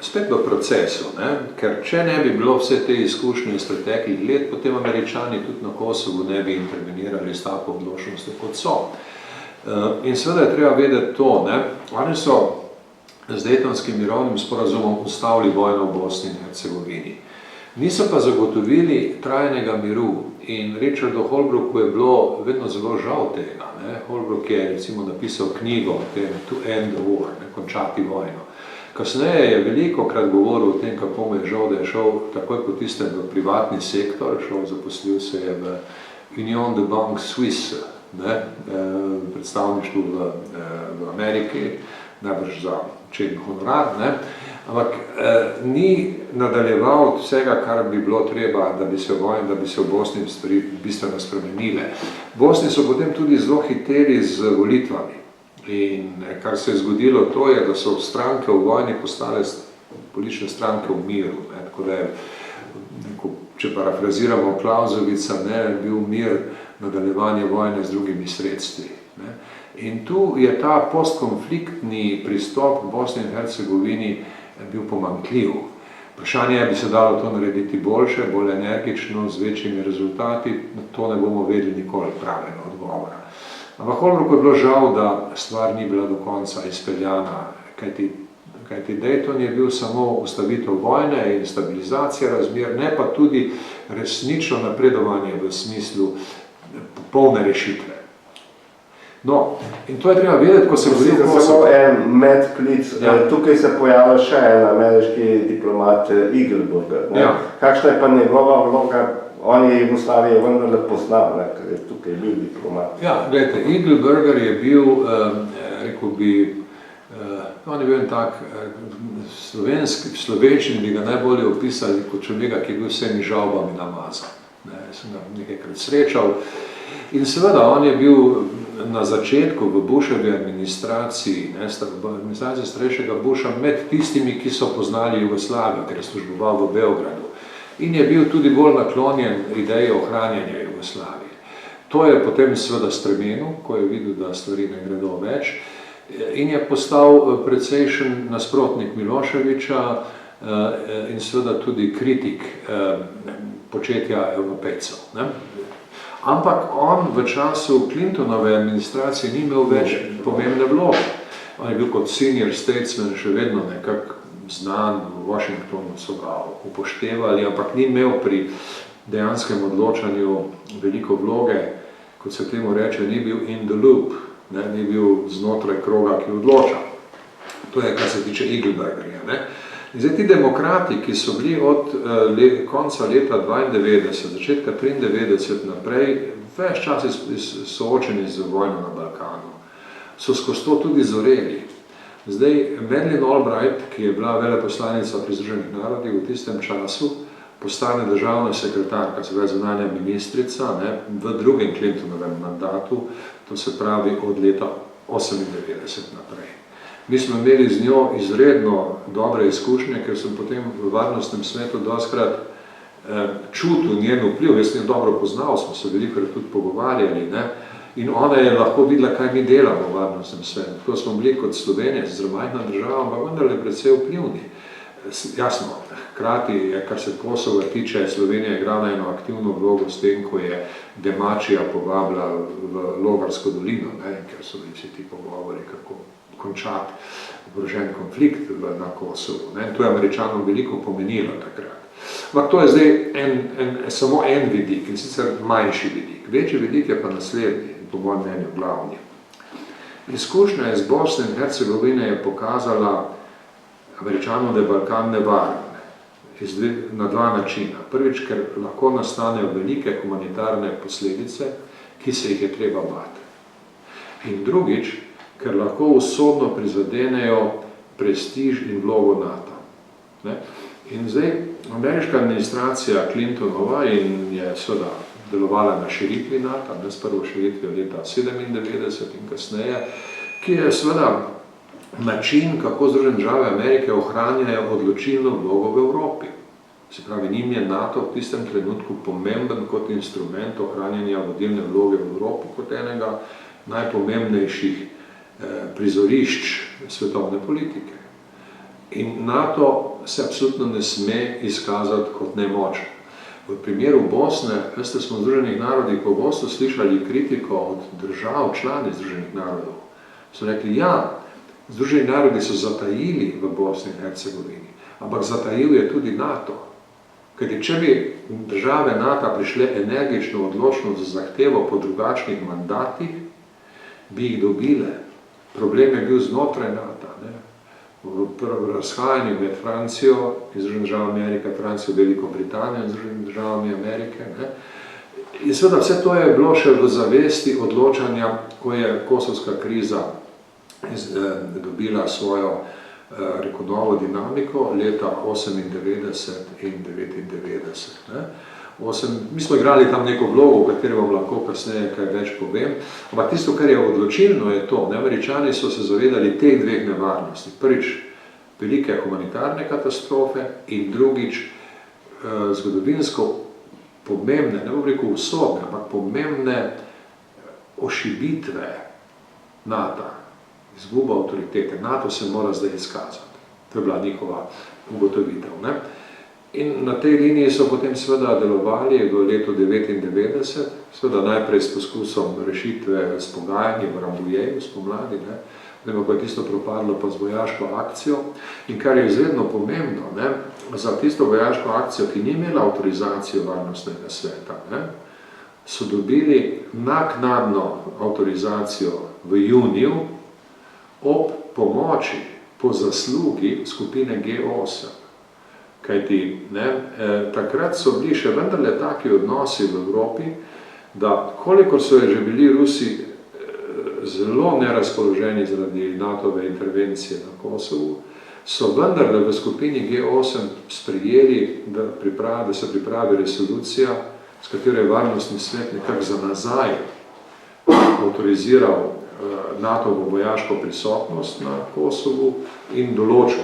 spet v procesu, ne? Ker če ne bi bilo vse te izkušnje iz preteklih let, potem Američani tudi na Kosovu ne bi intervenirali s tako odločnostjo, kot so. In seveda je treba vedeti to, ne? Oni so z Daytonskim mirovnim sporazumom ustavili vojno v Bosni in Hercegovini. Niso pa zagotovili trajnega miru in Richardu Holbrooku je bilo vedno zelo žal tega. Ne? Holbrook je recimo napisal knjigo o tem To End the War, ne? Končati vojno. Kasneje je veliko krat govoril o tem, kako mu je žal, da je šel takoj po tistem v privatni sektor, zaposlil se je v Union de Banque Suisse, ne, predstavništvu v Ameriki, najbrž za čeden honorar, ne, ampak ni nadaljeval vsega, kar bi bilo treba, da bi se v Bosni stvari bistveno spremenile. V Bosni so potem tudi zelo hiteli z volitvami in kar se je zgodilo, to je, da so stranke v vojni postale politične stranke v miru, ne, tako da je, če parafraziramo Clausewitza, ne, bil mir nadaljevanje vojne z drugimi sredstvi. Ne. In tu je ta postkonfliktni pristop v Bosni in Hercegovini bil pomanjkljiv. Vprašanje je, bi se dalo to narediti boljše, bolj energično, z večjimi rezultati, to ne bomo vedeli nikoli pravega odgovora. Ampak Holbrooku je bilo žal, da stvar ni bila do konca izpeljana, kajti Dayton je bil samo ustavitev vojne in stabilizacija razmer, ne pa tudi resnično napredovanje v smislu popolne rešitve. No, in to je treba vedeti, ko se govori o Kosovu. Samo en medklic, ja. Tukaj se pojavlja še en ameriški diplomat Eagleburger. Ja. Kakšna je pa njegova vloga? On je Jugoslavije vendarle poznal, ne, ker je tukaj bil diplomat. Ja, gledajte, Eagleburger je bil, rekel bi, on je bil en tak slovenčin, bi ga najbolje opisali kot človeka, ki je bil vsemi žalbami namazan. Ne, sem ga nekajkrat srečal. In seveda, on je bil na začetku v Bushovi administraciji, administraciji starejšega Busha, med tistimi, ki so poznali Jugoslavijo, ker je služboval v Beogradu. In je bil tudi bolj naklonjen ideji ohranjanja Jugoslavije. To je potem seveda spremenil, ko je videl, da stvari ne gredo več, in je postal precejšen nasprotnik Miloševića in seveda tudi kritik početja Evropejcev. Ne? Ampak on v času Clintonove administracije ni imel več pomembne vloge. On je bil kot senior statesman še vedno nekako znan, v Washingtonu so ga upoštevali, ampak ni imel pri dejanskem odločanju veliko vloge, kot se temu reče, ni bil in the loop, ne, ni bil znotraj kroga, ki odloča. To je, kar se tiče Eagleburgerja. Ne. In zdaj ti demokrati, ki so bili od konca leta 92, začetka 93 naprej, več čas soočeni z vojno na Balkanu, so skozi to tudi zoreli. Zdaj, Madeleine Albright, ki je bila veleposlanica pri Združenih narodih v tistem času, postane državna sekretarka, se pravi zunanja ministrica, ne, v drugem Clintonovem mandatu, to se pravi od leta 98 naprej. Mi smo imeli z njo izredno dobre izkušnje, ker sem potem v varnostnem svetu dostkrat čutil njen vpliv, jaz njo dobro poznal, smo se veliko tudi pogovarjali, ne? In ona je lahko videla, kaj mi delamo v varnostnem svetu. Tako smo bili kot Slovenija, zelo majhna država, ampak vendarle precej vplivni. Jasno, hkrati je, kar se Kosova tiče, Slovenija igrala eno aktivno vlogo s tem, ko je Demačija povabila v Logarsko dolino, ker so bili vsi ti pogovori, kako končati oborožen konflikt na Kosovu. To je Američanom veliko pomenilo takrat. Ampak to je zdaj samo en vidik, in sicer manjši vidik. Večji vidik je pa naslednji, po mojem mnenju glavni. Izkušnja iz Bosne in Hercegovine je pokazala Američanom, da je Balkan nevaren na dva načina. Prvič, ker lahko nastanejo velike humanitarne posledice, ki se jih je treba bati. In drugič, ker lahko usodno prizadenejo prestiž in vlogo NATO. In zdaj, ameriška administracija Clintonova in je seveda delovala na širitvi NATO, s prvo širitvijo leta 1997 in kasneje, ki je seveda način, kako Združene države Amerike ohranjajo odločilno vlogo v Evropi. Se pravi, njim je NATO v tistem trenutku pomemben kot instrument ohranjanja vodilne vloge v Evropi, kot enega najpomembnejših prizorišč svetovne politike. In NATO se absolutno ne sme izkazati kot nemočen. V primeru Bosne, veste, smo v Združenih narodih pogosto slišali kritiko od držav članic Združenih narodov. So rekli, ja, Združeni narodi so zatajili v Bosni in Hercegovini, ampak zatajil je tudi NATO. Kajti, če bi države NATO prišle energično, odločno za zahtevo po drugačnih mandatih, bi jih dobile. Problem je bil znotraj NATO. V razhajanju med Francijo in Združenimi državami Amerike, Francijo, Veliko Britanijo in Združenimi državami Amerike. In seveda vse to je bilo še v zavesti odločanja, ko je kosovska kriza dobila svojo rekel, novo dinamiko leta 1998 in 1999. Mi smo igrali tam neko vlogo, o kateri vam lahko kasneje kaj več povem, ampak tisto, kar je odločilno, je to, Američani so se zavedali teh dveh nevarnosti. Prvič, velike humanitarne katastrofe in drugič, zgodovinsko pomembne, ne bom rekel usodne, ampak pomembne ošibitve NATO. Izguba avtoritete. NATO se mora zdaj izkazati. To je bila njihova ugotovitev. In na tej liniji so potem seveda delovali v letu 1999, seveda najprej s poskusom rešitve s pogajanji v Rambouilleju spomladi, potem pa je tisto propadlo pa z vojaško akcijo. In kar je izredno pomembno, za tisto vojaško akcijo, ki ni imela avtorizacijo varnostnega sveta, so dobili naknadno avtorizacijo v juniju, ob pomoči, po zaslugi skupine G8. Kajti, takrat so bili še vendarle taki odnosi v Evropi, da koliko so že bili Rusi zelo nerazpoloženi zaradi NATO-ve intervencije na Kosovu, so vendarle v skupini G8 sprejeli, da se pripravi resolucija, s katero je varnostni svet nekako za nazaj avtoriziral NATO-vo vojaško prisotnost na Kosovu in določil,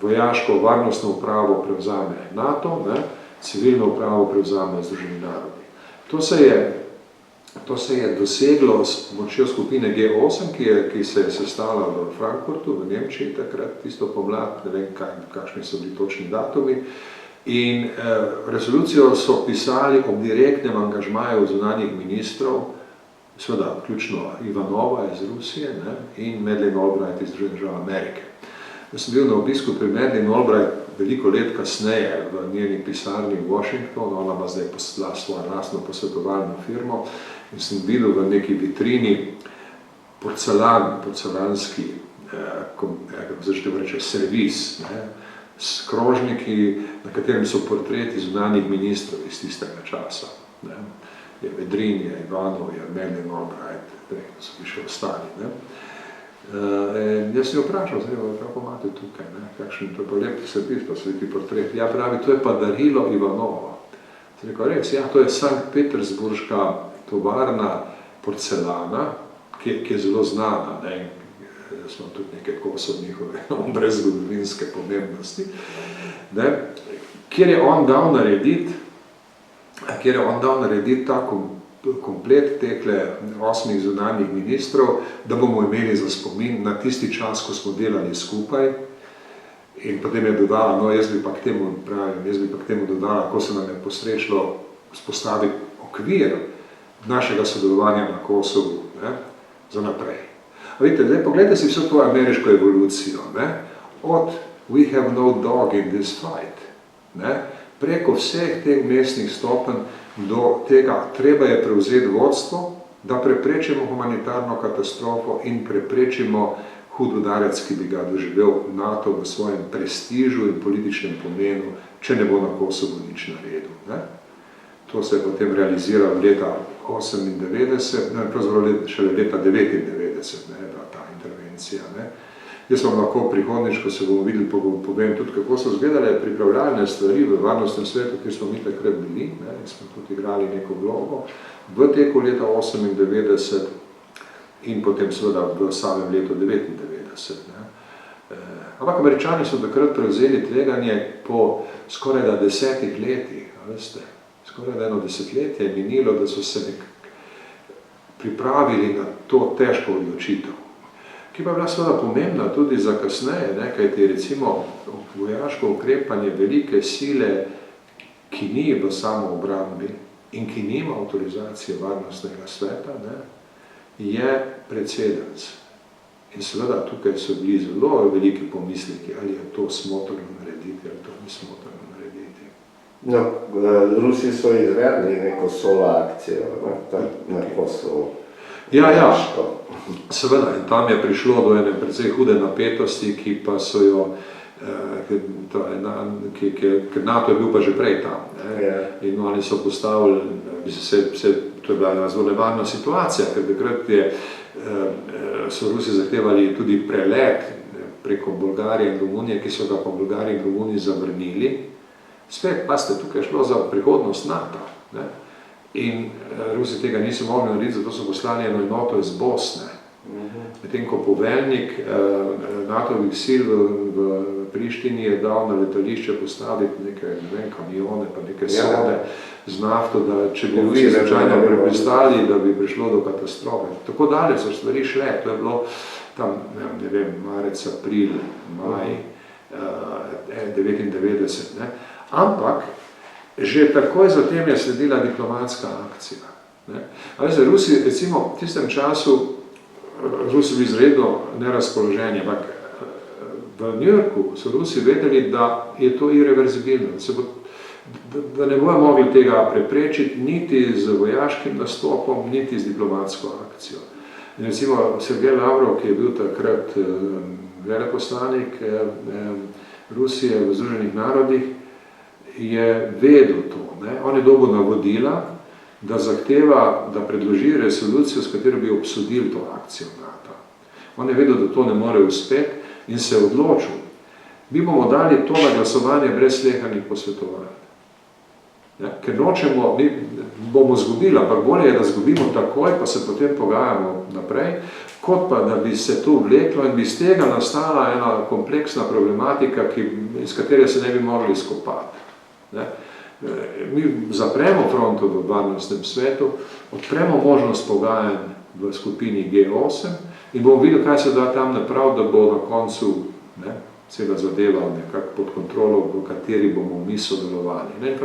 vojaško varnostno upravo prevzame NATO, civilno upravo prevzame Združeni narodi. To se je doseglo s pomočjo skupine G8, ki se je sestala v Frankfurtu, v Nemčiji takrat, tisto pomlad, ne vem, kakšni so bili točni datumi. In resolucijo so pisali ob direktnem angažmaju zunanjih ministrov, seveda, vključno Ivanova iz Rusije in Madeleine Albright iz Združenih držav Amerike. Jaz sem bil na obisku pri Madeleine Albright veliko let kasneje v njeni pisarni v Washingtonu, ona ima zdaj svojo lastno posvetovalno firmo in sem videl v neki vitrini porcelanski, servis, s krožniki, na katerem so portreti zunanjih ministrov iz tistega časa. Je Vedrin, je Ivanov, je Madeleine Albright, so bili še ostali. Jaz sem jo vprašal, kako imate tukaj, kakšen to je pa lep servis, pa so ti portreti. Ja, pravi, to je pa darilo Ivanova. Sem rekel, res, ja, to je Sankt-Petersburška tovarna porcelana, ki je zelo znana, smo tudi nekaj kosov njihove brezgodovinske pomembnosti, kjer je on dal narediti tako komplet tehle 8 zunanjih ministrov, da bomo imeli za spomin na tisti čas, ko smo delali skupaj. In potem je dodala, no jaz bi pa k temu dodala, ko se nam je posrečilo vzpostaviti okvir našega sodelovanja na Kosovu, ne, za naprej. A vidite, zdaj pogledajte si vso to ameriško evolucijo, ne, od we have no dog in this fight, ne, preko vseh teh mestnih stopenj do tega, treba je prevzeti vodstvo, da preprečimo humanitarno katastrofo in preprečimo hud udarec, ki bi ga doživel NATO v svojem prestižu in političnem pomenu, če ne bo na Kosovu nič naredil. Ne? To se je potem realiziralo leta 98, pravzaprav šele leta 99, ne, ta intervencija. Ne? Jaz vam lahko prihodnič, ko se bomo videli, povem tudi, kako so izgledale pripravljalne stvari v varnostnem svetu, kjer smo mi takrat bili, ne, in smo tudi igrali neko vlogo, v teku leta 98 in potem seveda v samem letu 99. Ne. Ampak Američani so takrat prevzeli tveganje po skoraj 10 letih, veste, skoraj 1 desetletje je minilo, da so se pripravili na to težko odločitev, ki pa je bila seveda pomembna tudi za kasneje, ne, kajti recimo vojaško ukrepanje velike sile, ki ni v samoobrambi in ki nima avtorizacije varnostnega sveta, ne, je precedens. In seveda tukaj so bili zelo veliki pomisleki, ali je to smotrno narediti, ali to ni smotrno narediti. No, Rusi so izvedli neko solo akcijo, na Kosovu. Ja, seveda, in tam je prišlo do ene precej hude napetosti, ki pa so jo, ker NATO je bil pa že prej tam, ne? Yeah. In oni so postavili, to je bila ena zelo nevarna situacija, ker takrat so Rusi zahtevali tudi prelet preko Bolgarije in Romunije, ki so ga pa Bolgariji in Romuniji zavrnili. Spet, paste, tukaj je šlo za prihodnost NATO, ne? In Rusi tega niso mogli narediti, zato so poslali eno enoto iz Bosne. Medtem ko poveljnik NATO-ovih sil v Prištini je dal na letališče postaviti neke, ne vem, kamione, pa neke sode z nafto, da če bi Rusi slučajno pristali, da bi prišlo do katastrofe. Tako dalje so stvari šle, to je bilo tam, ne vem, marec, april, maj 99, ne. Ampak že takoj zatem je sledila diplomatska akcija. Ne. A veste, Rusi, recimo, v tistem času Rusi bi izredno nerazpoloženje, ampak v New Yorku so Rusi vedeli, da je to irreverzibilno, da ne bojo mogli tega preprečiti niti z vojaškim nastopom, niti z diplomatsko akcijo. In recimo Sergej Lavrov, ki je bil takrat veleposlanik Rusije v Združenih narodih, je vedel to. Ne? On je dobil navodila, da zahteva, da predloži resolucijo, s katero bi obsodili to akcijo NATO. On je vedel, da to ne more uspeti in se je odločil. Mi bomo dali to na glasovanje brez slehanih posvetovanj. Ja? Ker nočemo, mi bomo zgubili, ampak bolje je, da zgubimo takoj, pa se potem pogajamo naprej, kot pa, da bi se to vleklo in bi iz tega nastala ena kompleksna problematika, iz katere se ne bi mogli izkopati. Ne? Mi zapremo fronto v varnostnem svetu, odpremo možnost pogajanj v skupini G8 in bomo videli, kaj se da tam napraviti, da bo na koncu, ne, cela zadeva nekako pod kontrolo, v kateri bomo mi sodelovali. Ne?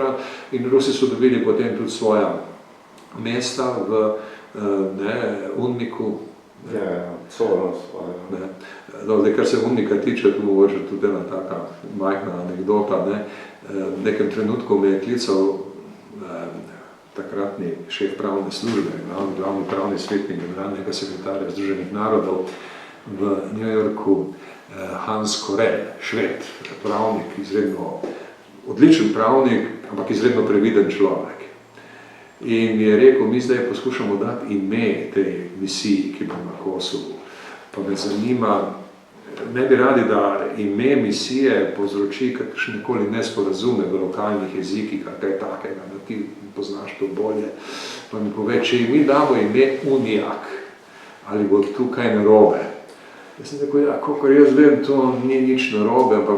In Rusi so dobili potem tudi svoja mesta v UNMIK-u. Colo svojo. Zdaj, kar se UNMIK-a tiče, tu mogoče tudi ena taka majhna anekdota, ne? V nekem trenutku me je klical takratni šef pravne službe, glavni pravni svetnik generalnega sekretarja Združenih narodov v New Yorku, Hans Korel, Šved, pravnik, izredno odličen pravnik, ampak izredno previden človek. In mi je rekel, mi zdaj poskušamo dati ime tej misiji, ki bo na Kosovu. Pa me zanima, ne bi radi, da ime misije povzroči kakšnekoli nesporazume v lokalnih jezikih, kaj takega, da ti poznaš to bolje. Pa mi pove, če mi damo ime Unijak, ali bo tukaj narobe. Jaz sem rekel, ja, kakor jaz vem, to ni nič narobe, ampak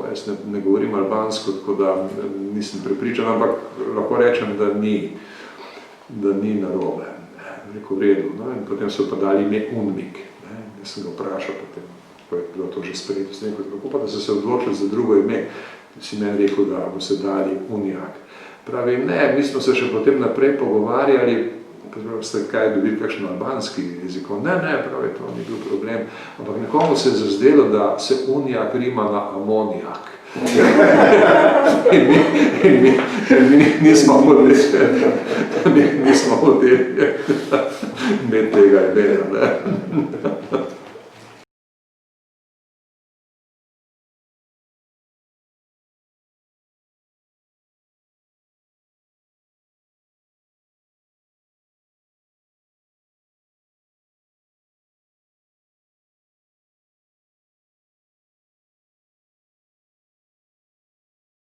jaz ne govorim albansko, tako da nisem prepričan, ampak lahko rečem, da ni. da ni narobe. Rekel, v redu. No, in potem so pa dali ime Unmik. Jaz sem ga vprašal potem, ko je bilo to že sprejeto, sem rekel, kako pa da so se odločili za drugo ime. Si meni rekel, da bo se dali Unijak. Pravim, ne, mi smo se še potem naprej pogovarjali, pa ste kaj dobili kakšen albanski jezik. Ne, pravi, to ni bil problem. Ampak nekomu se je zazdelo, da se Unijak rima na amonijak. In mi nismo hoteli imeti tega imena.